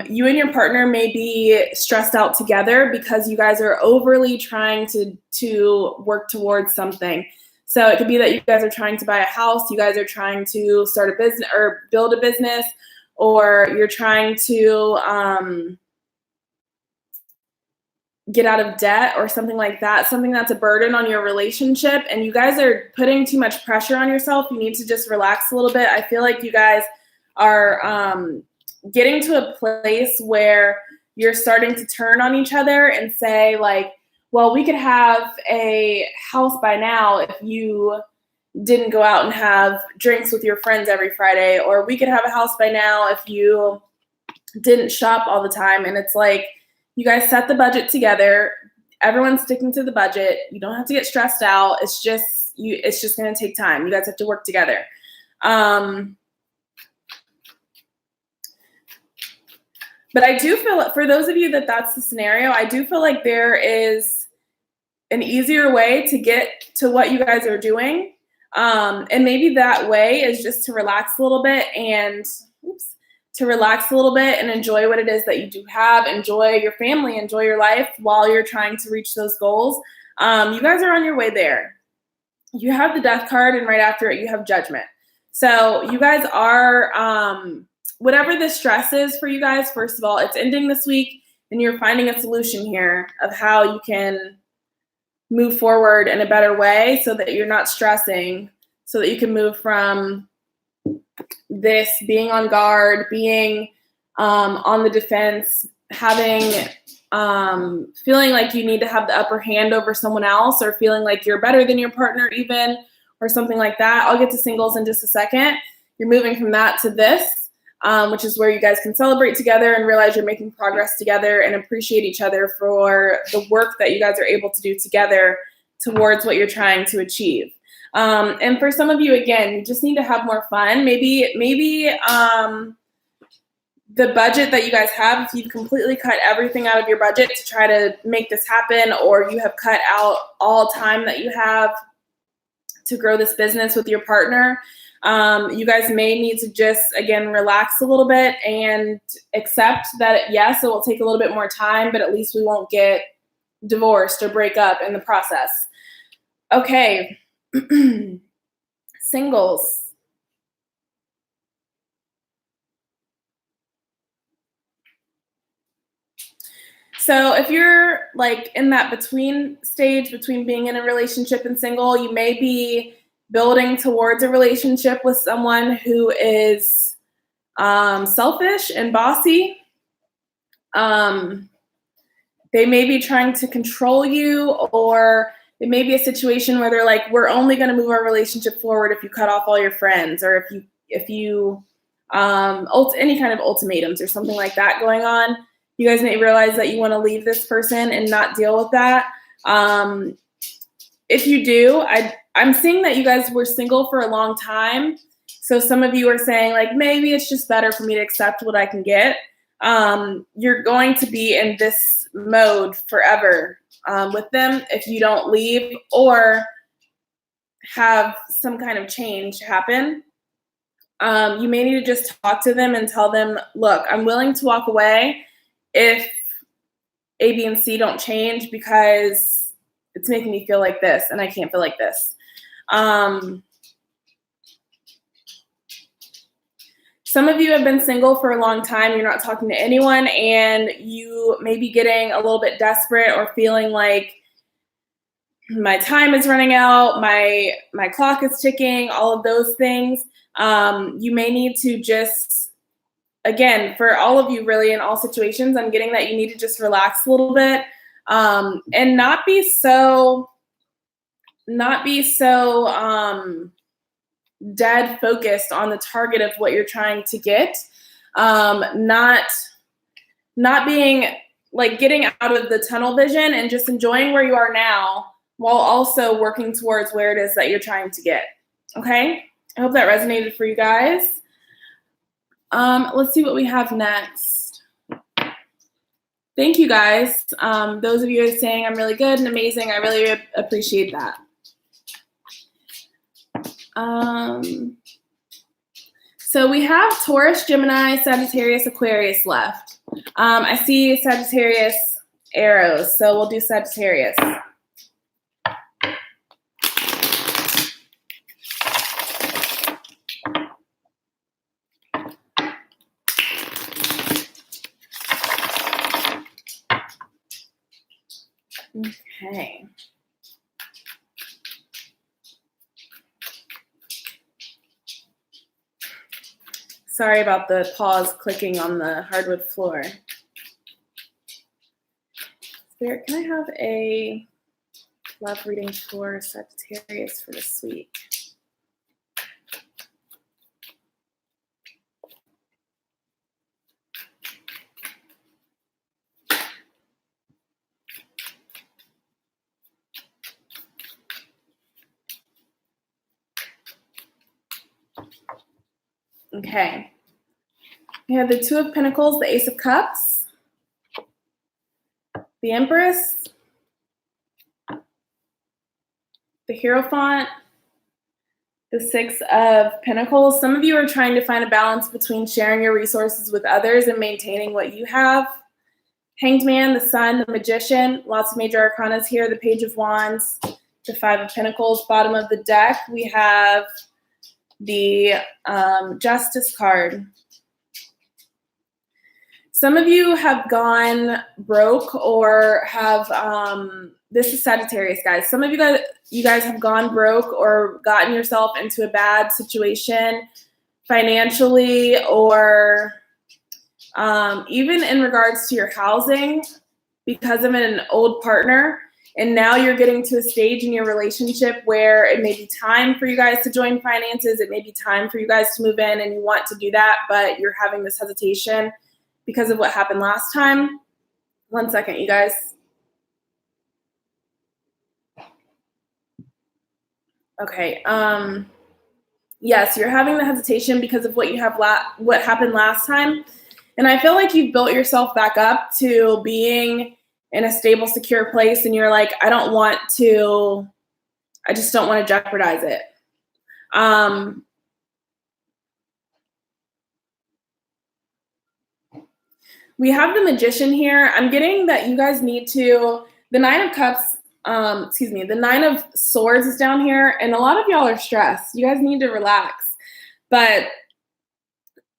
you and your partner may be stressed out together because you guys are overly trying to work towards something. So it could be that you guys are trying to buy a house, you guys are trying to start a business or build a business, or you're trying to get out of debt or something like that, something that's a burden on your relationship, and you guys are putting too much pressure on yourself. You need to just relax a little bit. I feel like you guys are getting to a place where you're starting to turn on each other and say like, well, we could have a house by now if you didn't go out and have drinks with your friends every Friday, or we could have a house by now if you didn't shop all the time. And it's like, you guys set the budget together. Everyone's sticking to the budget. You don't have to get stressed out. It's just going to take time. You guys have to work together. But I do feel, for those of you that's the scenario, I do feel like there is an easier way to get to what you guys are doing. And maybe that way is just to relax a little bit and enjoy what it is that you do have. Enjoy your family, enjoy your life while you're trying to reach those goals. You guys are on your way there. You have the Death card, and right after it, you have Judgment. So you guys are, whatever the stress is for you guys, first of all, it's ending this week, and you're finding a solution here of how you can move forward in a better way so that you're not stressing, so that you can move from this being on guard, being on the defense, having feeling like you need to have the upper hand over someone else, or feeling like you're better than your partner even, or something like that. I'll get to singles in just a second. You're moving from that to this, which is where you guys can celebrate together and realize you're making progress together and appreciate each other for the work that you guys are able to do together towards what you're trying to achieve. And for some of you, again, you just need to have more fun. Maybe the budget that you guys have, if you've completely cut everything out of your budget to try to make this happen, or you have cut out all time that you have to grow this business with your partner, you guys may need to just, again, relax a little bit and accept that, yes, it will take a little bit more time, but at least we won't get divorced or break up in the process. Okay. Singles. So if you're like in that between stage between being in a relationship and single, you may be building towards a relationship with someone who is selfish and bossy. They may be trying to control you, or it may be a situation where they're like, we're only going to move our relationship forward if you cut off all your friends, or if you any kind of ultimatats or something like that going on. You guys may realize that you want to leave this person and not deal with that. If you do, I'm seeing that you guys were single for a long time. So some of you are saying like, maybe it's just better for me to accept what I can get. You're going to be in this mode forever with them if you don't leave or have some kind of change happen. You may need to just talk to them and tell them, look, I'm willing to walk away if A, B, and C don't change, because it's making me feel like this and I can't feel like this. Some of you have been single for a long time. You're not talking to anyone, and you may be getting a little bit desperate or feeling like my time is running out, my clock is ticking, all of those things. You may need to just, again, for all of you really in all situations, I'm getting that you need to just relax a little bit and not be so dead focused on the target of what you're trying to get. Not being like getting out of the tunnel vision and just enjoying where you are now while also working towards where it is that you're trying to get. Okay? I hope that resonated for you guys. Let's see what we have next. Thank you guys. Those of you who are saying I'm really good and amazing, I really appreciate that. So we have Taurus, Gemini, Sagittarius, Aquarius left. I see Sagittarius arrows, so we'll do Sagittarius. Okay. Sorry about the pause clicking on the hardwood floor. Spirit, can I have a love reading for Sagittarius for this week? Okay. We have the Two of Pentacles, the Ace of Cups, the Empress, the Hierophant, the Six of Pentacles. Some of you are trying to find a balance between sharing your resources with others and maintaining what you have. Hanged Man, the Sun, the Magician, lots of major arcanas here, the Page of Wands, the Five of Pentacles. Bottom of the deck, we have the Justice card. Some of you have gone broke or have, this is Sagittarius, guys. Some of you guys have gone broke or gotten yourself into a bad situation financially or even in regards to your housing because of an old partner. And now you're getting to a stage in your relationship where it may be time for you guys to join finances. It may be time for you guys to move in and you want to do that, but you're having this hesitation because of what happened last time. One second, you guys. Okay. Yes, you're having the hesitation because of what happened last time. And I feel like you've built yourself back up to being in a stable, secure place. And you're like, I just don't want to jeopardize it. We have the Magician here. I'm getting that you guys need to, the Nine of Cups, the Nine of Swords is down here, and a lot of y'all are stressed. You guys need to relax. But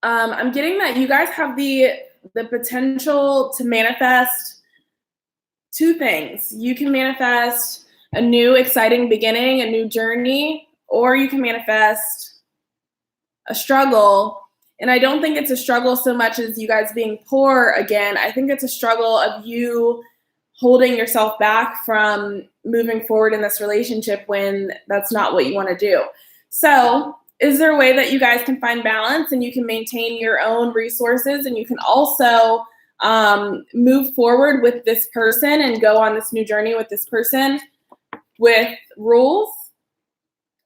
I'm getting that you guys have the potential to manifest two things. You can manifest a new exciting beginning, a new journey, or you can manifest a struggle. And I don't think it's a struggle so much as you guys being poor again. I think it's a struggle of you holding yourself back from moving forward in this relationship when that's not what you want to do. So is there a way that you guys can find balance and you can maintain your own resources and you can also move forward with this person and go on this new journey with this person with rules?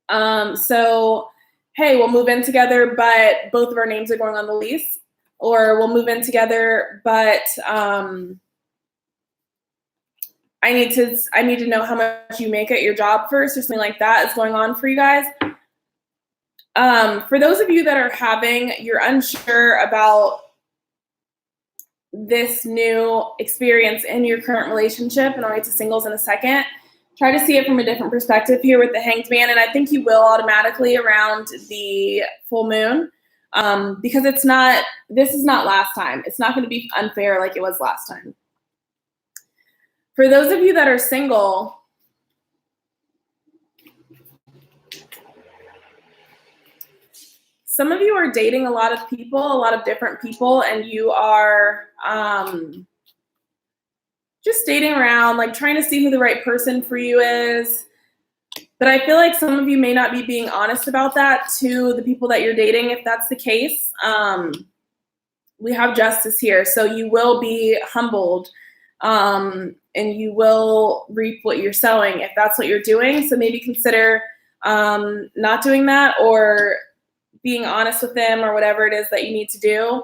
So hey, we'll move in together, but both of our names are going on the lease. Or we'll move in together, but I need to know how much you make at your job first, or something like that is going on for you guys. For those of you that are you're unsure about this new experience in your current relationship, and I'll get to singles in a second. Try to see it from a different perspective here with the Hanged Man, and I think you will automatically around the full moon, because this is not last time. It's not going to be unfair like it was last time. For those of you that are single, some of you are dating a lot of people, a lot of different people, and you are just dating around, like trying to see who the right person for you is. But I feel like some of you may not be being honest about that to the people that you're dating. If that's the case, we have Justice here. So you will be humbled and you will reap what you're sowing if that's what you're doing. So maybe consider not doing that or being honest with them or whatever it is that you need to do.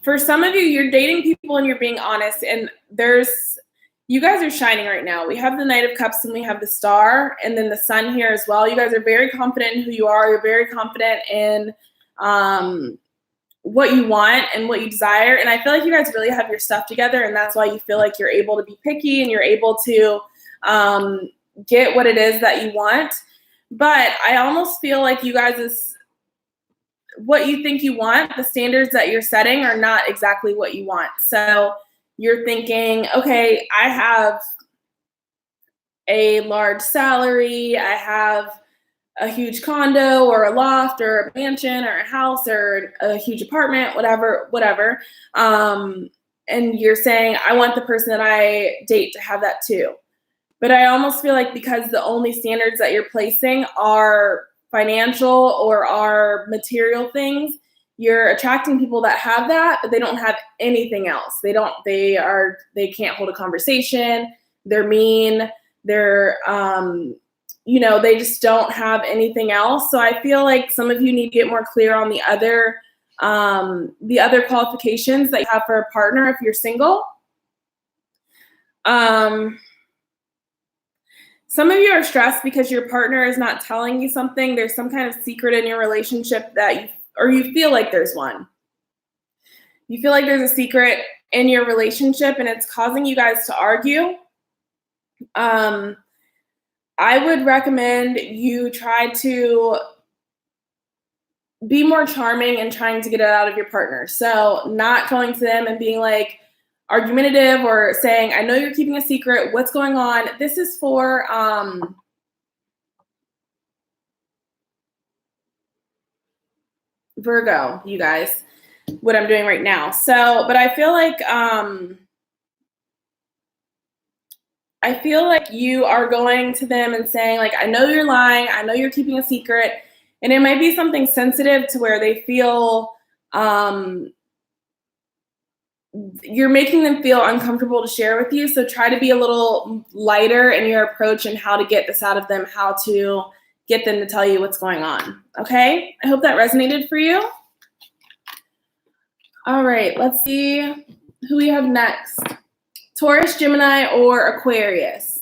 For some of you, you're dating people and you're being honest, and you guys are shining right now. We have the Knight of Cups and we have the Star, and then the Sun here as well. You guys are very confident in who you are. You're very confident in what you want and what you desire. And I feel like you guys really have your stuff together, and that's why you feel like you're able to be picky and you're able to get what it is that you want. But I almost feel like you guys what you think you want, the standards that you're setting are not exactly what you want. So you're thinking, okay, I have a large salary, I have a huge condo or a loft or a mansion or a house or a huge apartment, whatever. And you're saying, I want the person that I date to have that too. But I almost feel like because the only standards that you're placing are financial or are material things, you're attracting people that have that, but they don't have anything else. They can't hold a conversation. They're mean. They're, they just don't have anything else. So I feel like some of you need to get more clear on the other qualifications that you have for a partner if you're single. Some of you are stressed because your partner is not telling you something. There's some kind of secret in your relationship you feel like there's one. You feel like there's a secret in your relationship and it's causing you guys to argue. I would recommend you try to be more charming and trying to get it out of your partner. So not going to them and being like argumentative or saying, I know you're keeping a secret. What's going on? This is for Virgo, you guys, what I'm doing right now. So, but I feel like you are going to them and saying, like, I know you're lying. I know you're keeping a secret. And it might be something sensitive to where they feel you're making them feel uncomfortable to share with you. So try to be a little lighter in your approach and how to get this out of them, how to get them to tell you what's going on. Okay? I hope that resonated for you. All right, let's see who we have next. Taurus, Gemini, or Aquarius?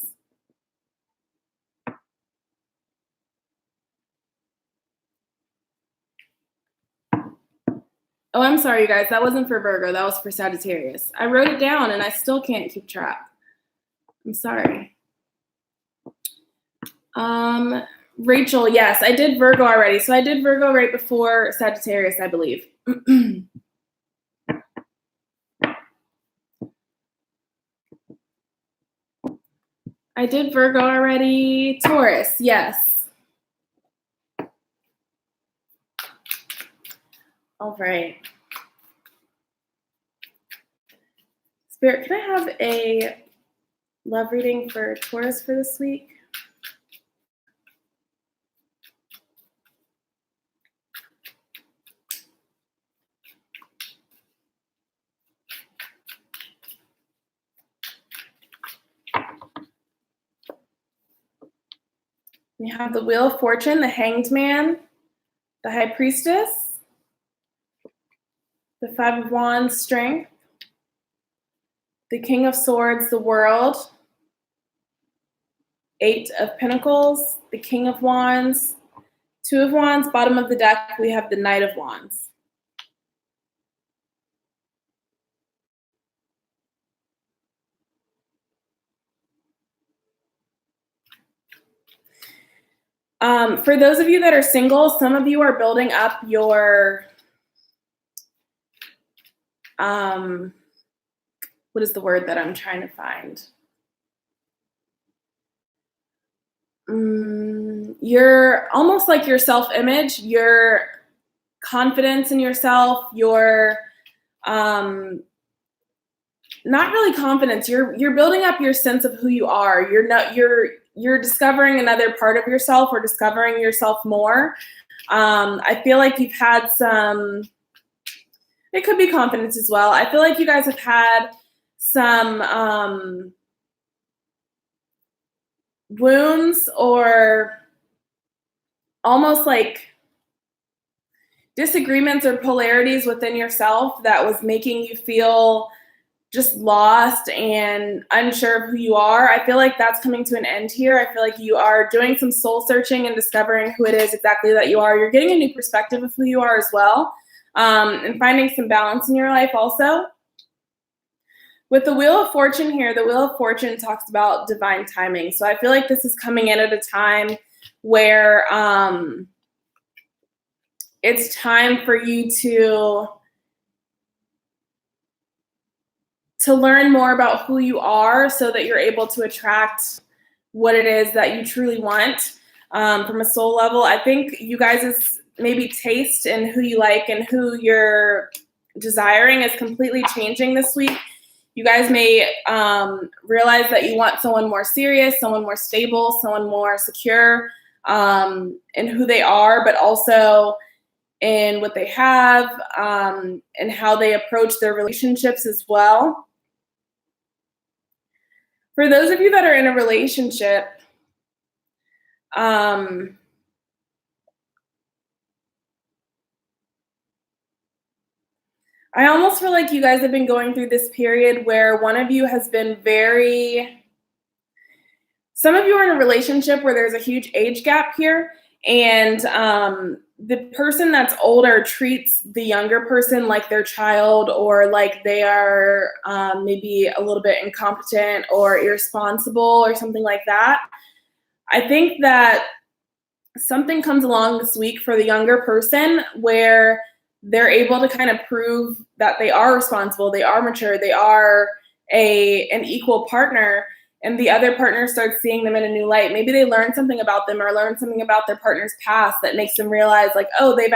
Oh, I'm sorry, you guys. That wasn't for Virgo. That was for Sagittarius. I wrote it down, and I still can't keep track. I'm sorry. Rachel, yes, I did Virgo already. So I did Virgo right before Sagittarius, I believe. I did Virgo already. Taurus, yes. All right. Spirit, can I have a love reading for Taurus for this week? We have the Wheel of Fortune, the Hanged Man, the High Priestess, the Five of Wands, Strength, the King of Swords, the World, Eight of Pentacles, the King of Wands, Two of Wands. Bottom of the deck, we have the Knight of Wands. For those of you that are single, some of you are building up your, what is the word that I'm trying to find? You're almost like your self-image, your confidence in yourself, your, not really confidence. You're building up your sense of who you are. You're discovering another part of yourself or discovering yourself more. I feel like you've had it could be confidence as well. I feel like you guys have had some wounds or almost like disagreements or polarities within yourself that was making you feel just lost and unsure of who you are. I feel like that's coming to an end here. I feel like you are doing some soul searching and discovering who it is exactly that you are. You're getting a new perspective of who you are as well, and finding some balance in your life also. With the Wheel of Fortune here, the Wheel of Fortune talks about divine timing. So I feel like this is coming in at a time where it's time for you to learn more about who you are so that you're able to attract what it is that you truly want from a soul level. I think you guys' maybe taste and who you like and who you're desiring is completely changing this week. You guys may realize that you want someone more serious, someone more stable, someone more secure in who they are, but also in what they have and how they approach their relationships as well. For those of you that are in a relationship, I almost feel like you guys have been going through this period where one of you has been some of you are in a relationship where there's a huge age gap here, and the person that's older treats the younger person like their child, or like they are maybe a little bit incompetent or irresponsible or something like that. I think that something comes along this week for the younger person where they're able to kind of prove that they are responsible, they are mature, they are an equal partner, and the other partner starts seeing them in a new light. Maybe they learn something about them or learn something about their partner's past that makes them realize like, oh, they've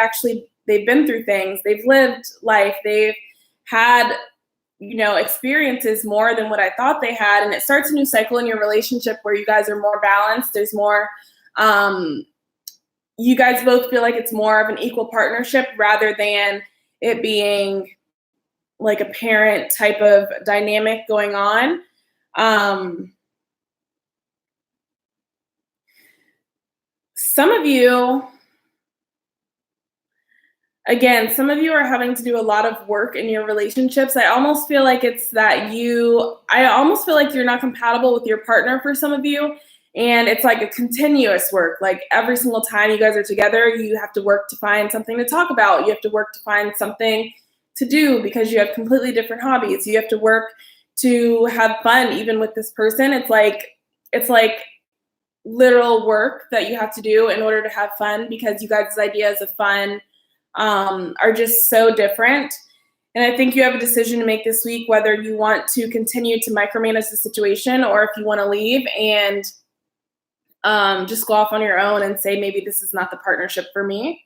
been through things, they've lived life, they've had, experiences more than what I thought they had. And it starts a new cycle in your relationship where you guys are more balanced. There's more, you guys both feel like it's more of an equal partnership rather than it being like a parent type of dynamic going on. Some of you are having to do a lot of work in your relationships. I almost feel like it's that I almost feel like you're not compatible with your partner for some of you. And it's like a continuous work. Like every single time you guys are together, you have to work to find something to talk about. You have to work to find something to do because you have completely different hobbies. You have to work to have fun even with this person. It's like literal work that you have to do in order to have fun because you guys' ideas of fun are just so different. And I think you have a decision to make this week whether you want to continue to micromanage the situation or if you want to leave and just go off on your own and say, maybe this is not the partnership for me.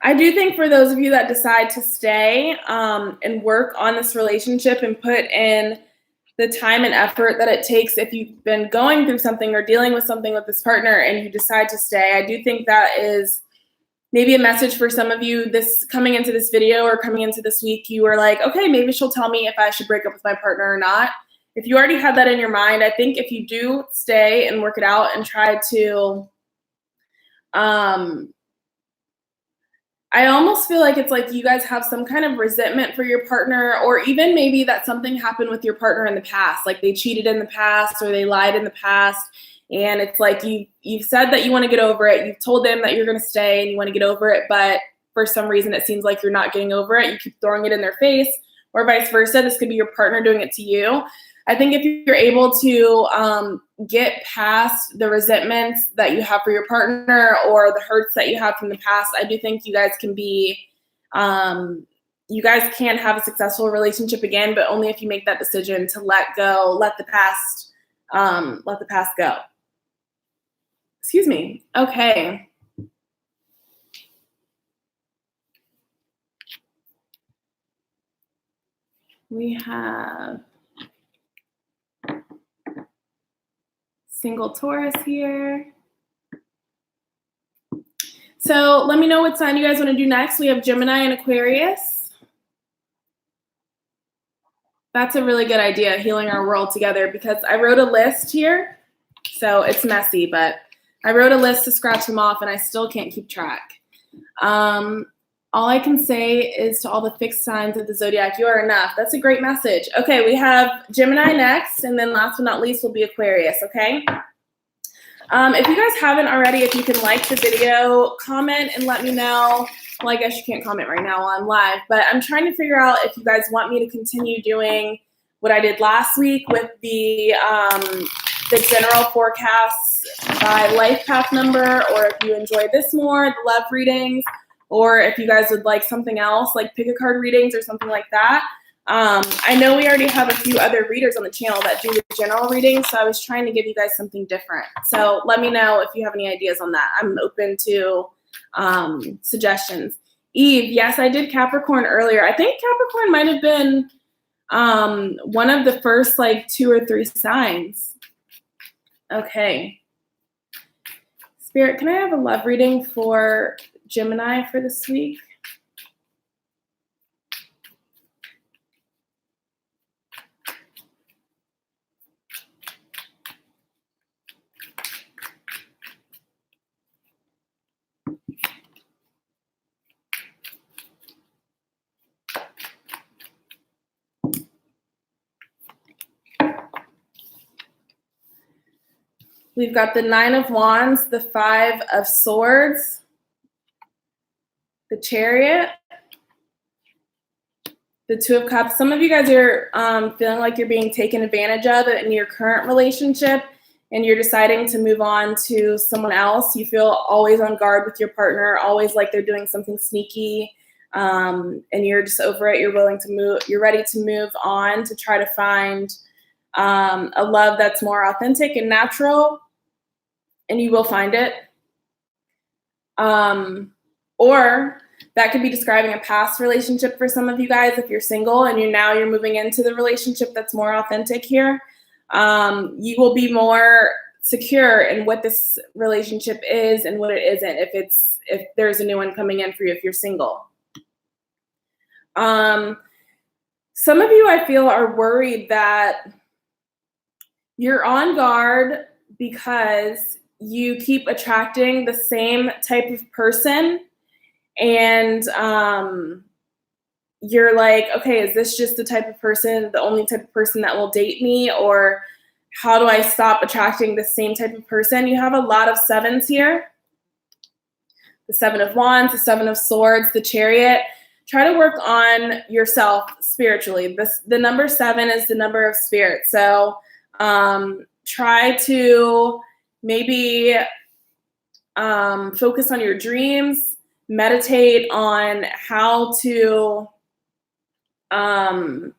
I do think for those of you that decide to stay and work on this relationship and put in the time and effort that it takes if you've been going through something or dealing with something with this partner and you decide to stay, I do think that is maybe a message for some of you. This coming into this video or coming into this week, you were like, okay, maybe she'll tell me if I should break up with my partner or not. If you already had that in your mind, I think if you do stay and work it out and try to I almost feel like it's like you guys have some kind of resentment for your partner, or even maybe that something happened with your partner in the past, like they cheated in the past or they lied in the past. And it's like you've said that you want to get over it. You've told them that you're going to stay and you want to get over it. But for some reason, it seems like you're not getting over it. You keep throwing it in their face, or vice versa. This could be your partner doing it to you. I think if you're able to get past the resentments that you have for your partner or the hurts that you have from the past, I do think you guys can have a successful relationship again, but only if you make that decision to let the past go. Excuse me. Okay. We have single Taurus here. So let me know what sign you guys want to do next. We have Gemini and Aquarius. That's a really good idea, healing our world together, because I wrote a list here. So it's messy, but I wrote a list to scratch them off, and I still can't keep track. All I can say is to all the fixed signs of the zodiac, you are enough. That's a great message. Okay, we have Gemini next, and then last but not least will be Aquarius, okay? If you guys haven't already, if you can like the video, comment, and let me know. Well, I guess you can't comment right now while I'm live, but I'm trying to figure out if you guys want me to continue doing what I did last week with the general forecasts by life path number, or if you enjoy this more, the love readings, or if you guys would like something else, like pick a card readings or something like that. I know we already have a few other readers on the channel that do the general readings, so I was trying to give you guys something different. So let me know if you have any ideas on that. I'm open to suggestions. Eve, yes, I did Capricorn earlier. I think Capricorn might have been one of the first like 2 or 3 signs. Okay. Spirit, can I have a love reading for Gemini for this week? We've got the 9 of Wands, the 5 of Swords, the Chariot, the 2 of Cups. Some of you guys are feeling like you're being taken advantage of in your current relationship, and you're deciding to move on to someone else. You feel always on guard with your partner, always like they're doing something sneaky, and you're just over it. You're willing to move. You're ready to move on to try to find a love that's more authentic and natural, and you will find it. Or that could be describing a past relationship for some of you guys if you're single and you're moving into the relationship that's more authentic here. You will be more secure in what this relationship is and what it isn't if there's a new one coming in for you if you're single. Some of you, I feel, are worried that you're on guard because you keep attracting the same type of person, and you're like, okay, is this just the only type of person that will date me, or how do I stop attracting the same type of person? You have a lot of 7s here. The 7 of Wands, the 7 of Swords, the Chariot. Try to work on yourself spiritually. The number 7 is the number of spirit. So try to maybe focus on your dreams, meditate on how to, the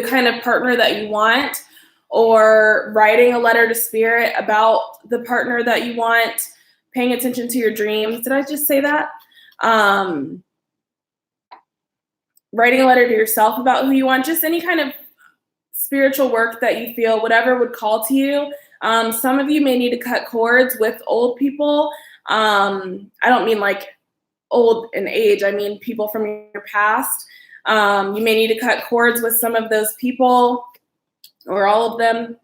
kind of partner that you want, or writing a letter to spirit about the partner that you want, paying attention to your dreams. Did I just say that? Writing a letter to yourself about who you want, just any kind of spiritual work that you feel, whatever would call to you. Some of you may need to cut cords with old people. I don't mean like old in age. I mean people from your past. You may need to cut cords with some of those people or all of them.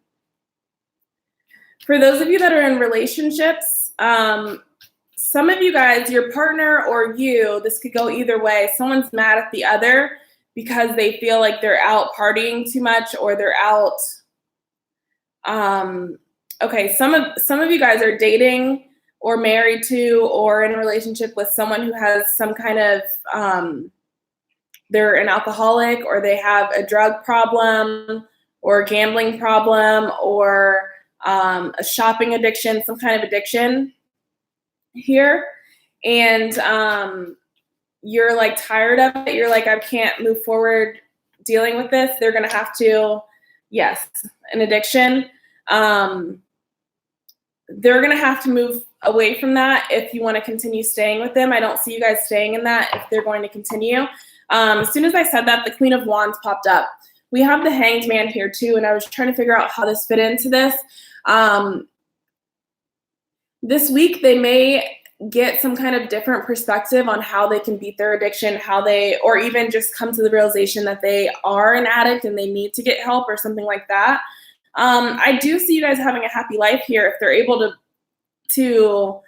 For those of you that are in relationships, some of you guys, your partner or you, this could go either way. Someone's mad at the other because they feel like they're out partying too much, or they're out. Okay, some of you guys are dating or married to or in a relationship with someone who has some kind of, they're an alcoholic, or they have a drug problem or a gambling problem, or a shopping addiction, some kind of addiction here. And you're like tired of it. You're like, I can't move forward dealing with this. They're going to have to, yes, an addiction. They're going to have to move away from that if you want to continue staying with them. I don't see you guys staying in that if they're going to continue. As soon as I said that, the Queen of Wands popped up. We have the Hanged Man here too, and I was trying to figure out how this fit into this. This week, they may get some kind of different perspective on how they can beat their addiction, or even just come to the realization that they are an addict and they need to get help or something like that. I do see you guys having a happy life here if they're able to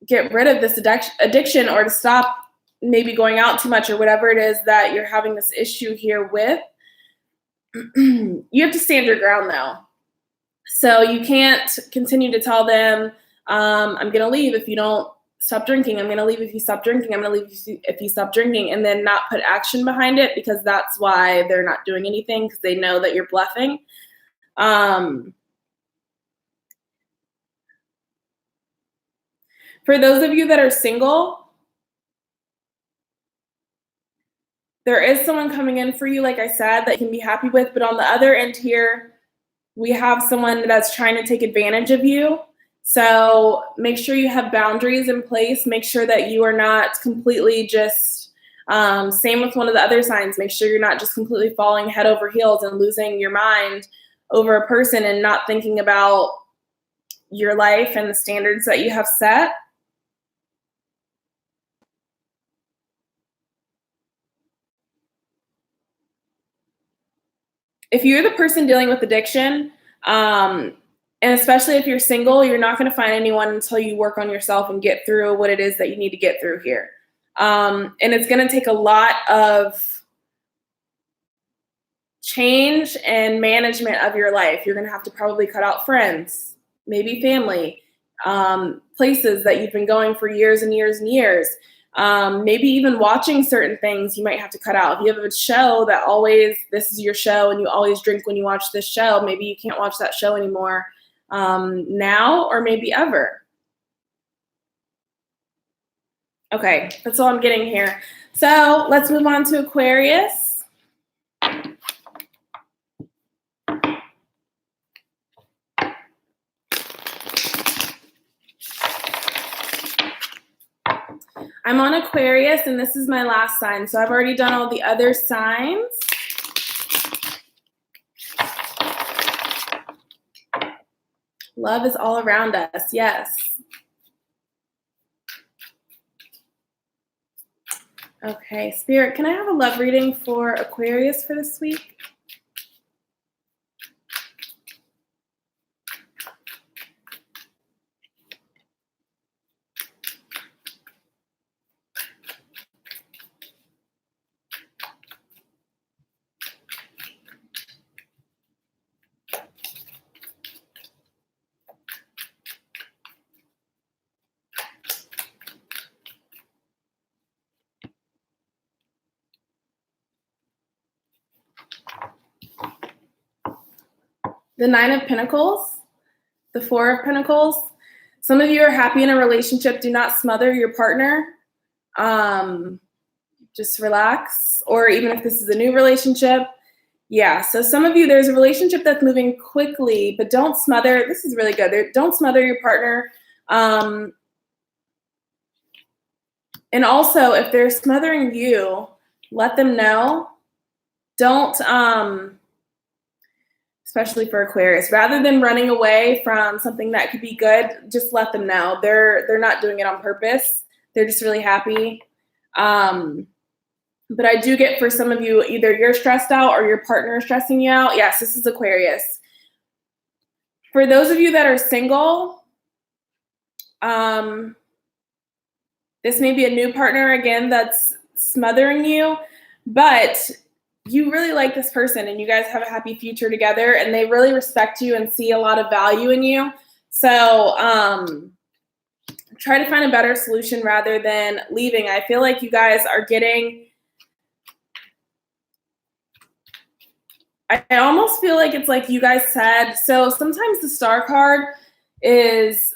get rid of this addiction, or to stop maybe going out too much, or whatever it is that you're having this issue here with. You have to stand your ground though. So you can't continue to tell them, I'm going to leave if you don't stop drinking. I'm going to leave if you stop drinking. I'm going to leave if you stop drinking, and then not put action behind it, because that's why they're not doing anything, because they know that you're bluffing. For those of you that are single, there is someone coming in for you, like I said, that you can be happy with. But on the other end here, we have someone that's trying to take advantage of you. So make sure you have boundaries in place. Make sure that you are not completely just, same with one of the other signs. Make sure you're not just completely falling head over heels and losing your mind over a person and not thinking about your life and the standards that you have set. If you're the person dealing with addiction, and especially if you're single, you're not going to find anyone until you work on yourself and get through what it is that you need to get through here. And it's going to take a lot of change and management of your life. You're going to have to probably cut out friends, maybe family, places that you've been going for years and years and years. Maybe even watching certain things you might have to cut out. If you have a show that this is your show and you always drink when you watch this show, maybe you can't watch that show anymore now, or maybe ever. Okay, that's all I'm getting here. So let's move on to Aquarius. I'm on Aquarius, and this is my last sign. So I've already done all the other signs. Love is all around us, yes. Okay, Spirit, can I have a love reading for Aquarius for this week? The Nine of Pentacles, the Four of Pentacles. Some of you are happy in a relationship. Do not smother your partner. Just relax. Or even if this is a new relationship. Yeah, so some of you, there's a relationship that's moving quickly, but don't smother. This is really good. Don't smother your partner. And also, if they're smothering you, let them know. Don't... especially for Aquarius, rather than running away from something that could be good, just let them know. They're not doing it on purpose. They're just really happy. But I do get, for some of you, either you're stressed out or your partner is stressing you out. Yes, this is Aquarius. For those of you that are single, this may be a new partner, again, that's smothering you, but you really like this person and you guys have a happy future together, and they really respect you and see a lot of value in you. So try to find a better solution rather than leaving. I feel like you guys are getting, I almost feel like it's like you guys said, so sometimes the star card is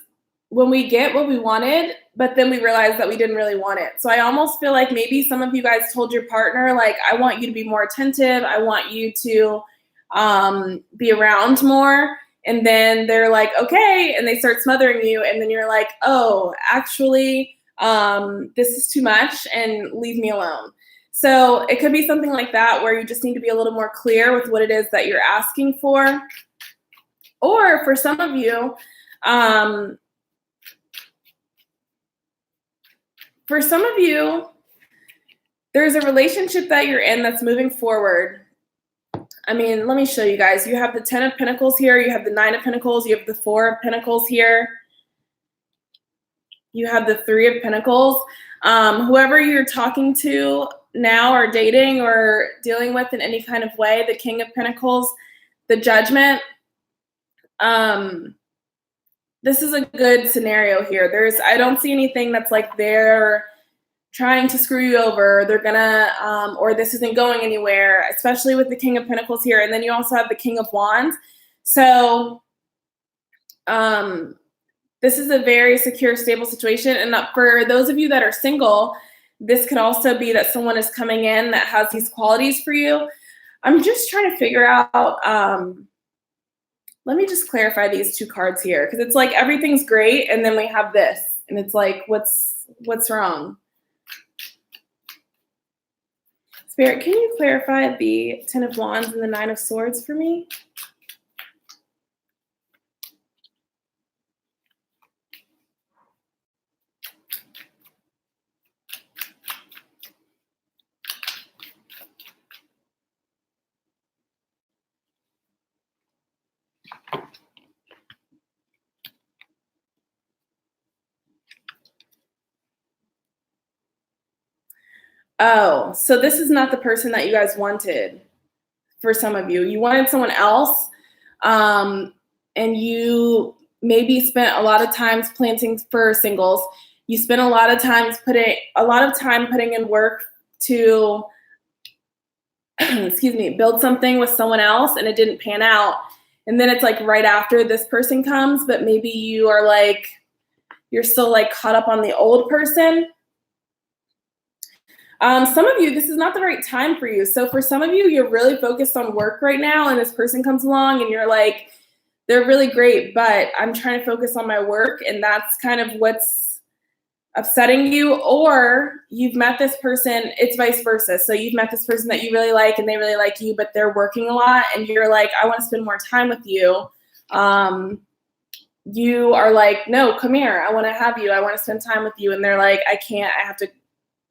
when we get what we wanted, but then we realize that we didn't really want it. So I almost feel like maybe some of you guys told your partner, like, I want you to be more attentive. I want you to be around more. And then they're like, okay. And they start smothering you. And then you're like, oh, actually, this is too much and leave me alone. So it could be something like that, where you just need to be a little more clear with what it is that you're asking for. Or for some of you, For some of you, there's a relationship that you're in that's moving forward. I mean, let me show you guys. You have the 10 of Pentacles here. You have the 9 of Pentacles. You have the 4 of Pentacles here. You have the 3 of Pentacles. Whoever you're talking to now or dating or dealing with in any kind of way, the King of Pentacles, the Judgment. This is a good scenario here. I don't see anything that's like they're trying to screw you over. They're gonna, or this isn't going anywhere, especially with the King of Pentacles here. And then you also have the King of Wands. So, this is a very secure, stable situation. And for those of you that are single, this could also be that someone is coming in that has these qualities for you. I'm just trying to figure out, let me just clarify these two cards here, because it's like everything's great, and then we have this, and it's like, what's wrong? Spirit, can you clarify the 10 of Wands and the 9 of Swords for me? Oh, so this is not the person that you guys wanted. For some of you, you wanted someone else, and you maybe spent a lot of times planting for singles. You spent a lot of time putting in work to, excuse me, build something with someone else, and it didn't pan out. And then it's like right after this person comes, but maybe you are like, you're still like caught up on the old person. Some of you, this is not the right time for you. So for some of you, you're really focused on work right now, and this person comes along and you're like, they're really great, but I'm trying to focus on my work, and that's kind of what's upsetting you. Or you've met this person, it's vice versa. So you've met this person that you really like and they really like you, but they're working a lot, and you're like, I want to spend more time with you. You are like, no, come here. I want to have you. I want to spend time with you. And they're like, I can't, I have to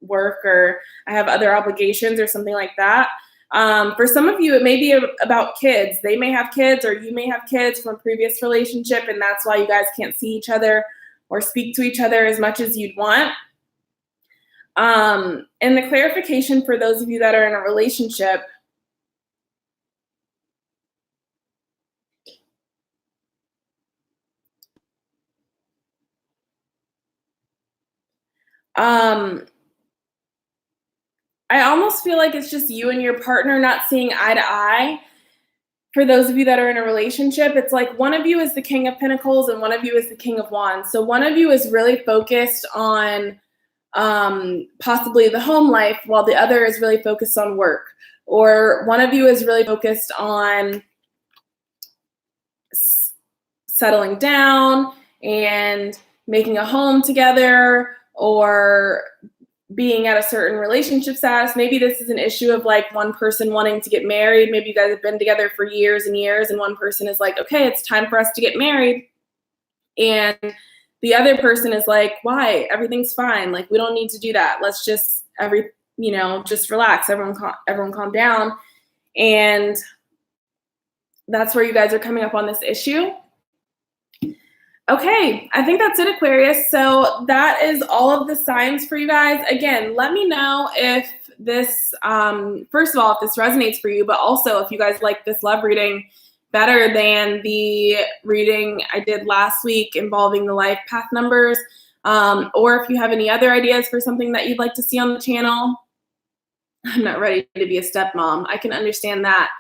work, or I have other obligations or something like that. For some of you, it may be about kids. They may have kids, or you may have kids from a previous relationship, and that's why you guys can't see each other or speak to each other as much as you'd want. And the clarification for those of you that are in a relationship, I almost feel like it's just you and your partner not seeing eye to eye. For those of you that are in a relationship, it's like one of you is the King of Pentacles and one of you is the King of Wands. So one of you is really focused on possibly the home life, while the other is really focused on work. Or one of you is really focused on settling down and making a home together, or being at a certain relationship status. Maybe this is an issue of like one person wanting to get married. Maybe you guys have been together for years and years, and one person is like, okay, it's time for us to get married. And the other person is like, why? Everything's fine. Like, we don't need to do that. Let's just just relax. Everyone calm down. And that's where you guys are coming up on this issue. Okay, I think that's it, Aquarius. So that is all of the signs for you guys. Again, let me know if this, first of all, if this resonates for you, but also if you guys like this love reading better than the reading I did last week involving the life path numbers, or if you have any other ideas for something that you'd like to see on the channel. I'm not ready to be a stepmom. I can understand that.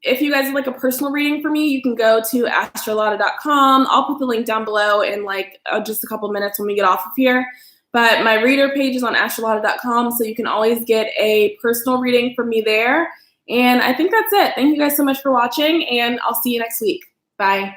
If you guys would like a personal reading for me, you can go to astrolotta.com. I'll put the link down below in like just a couple minutes when we get off of here. But my reader page is on astrolotta.com, so you can always get a personal reading from me there. And I think that's it. Thank you guys so much for watching, and I'll see you next week. Bye.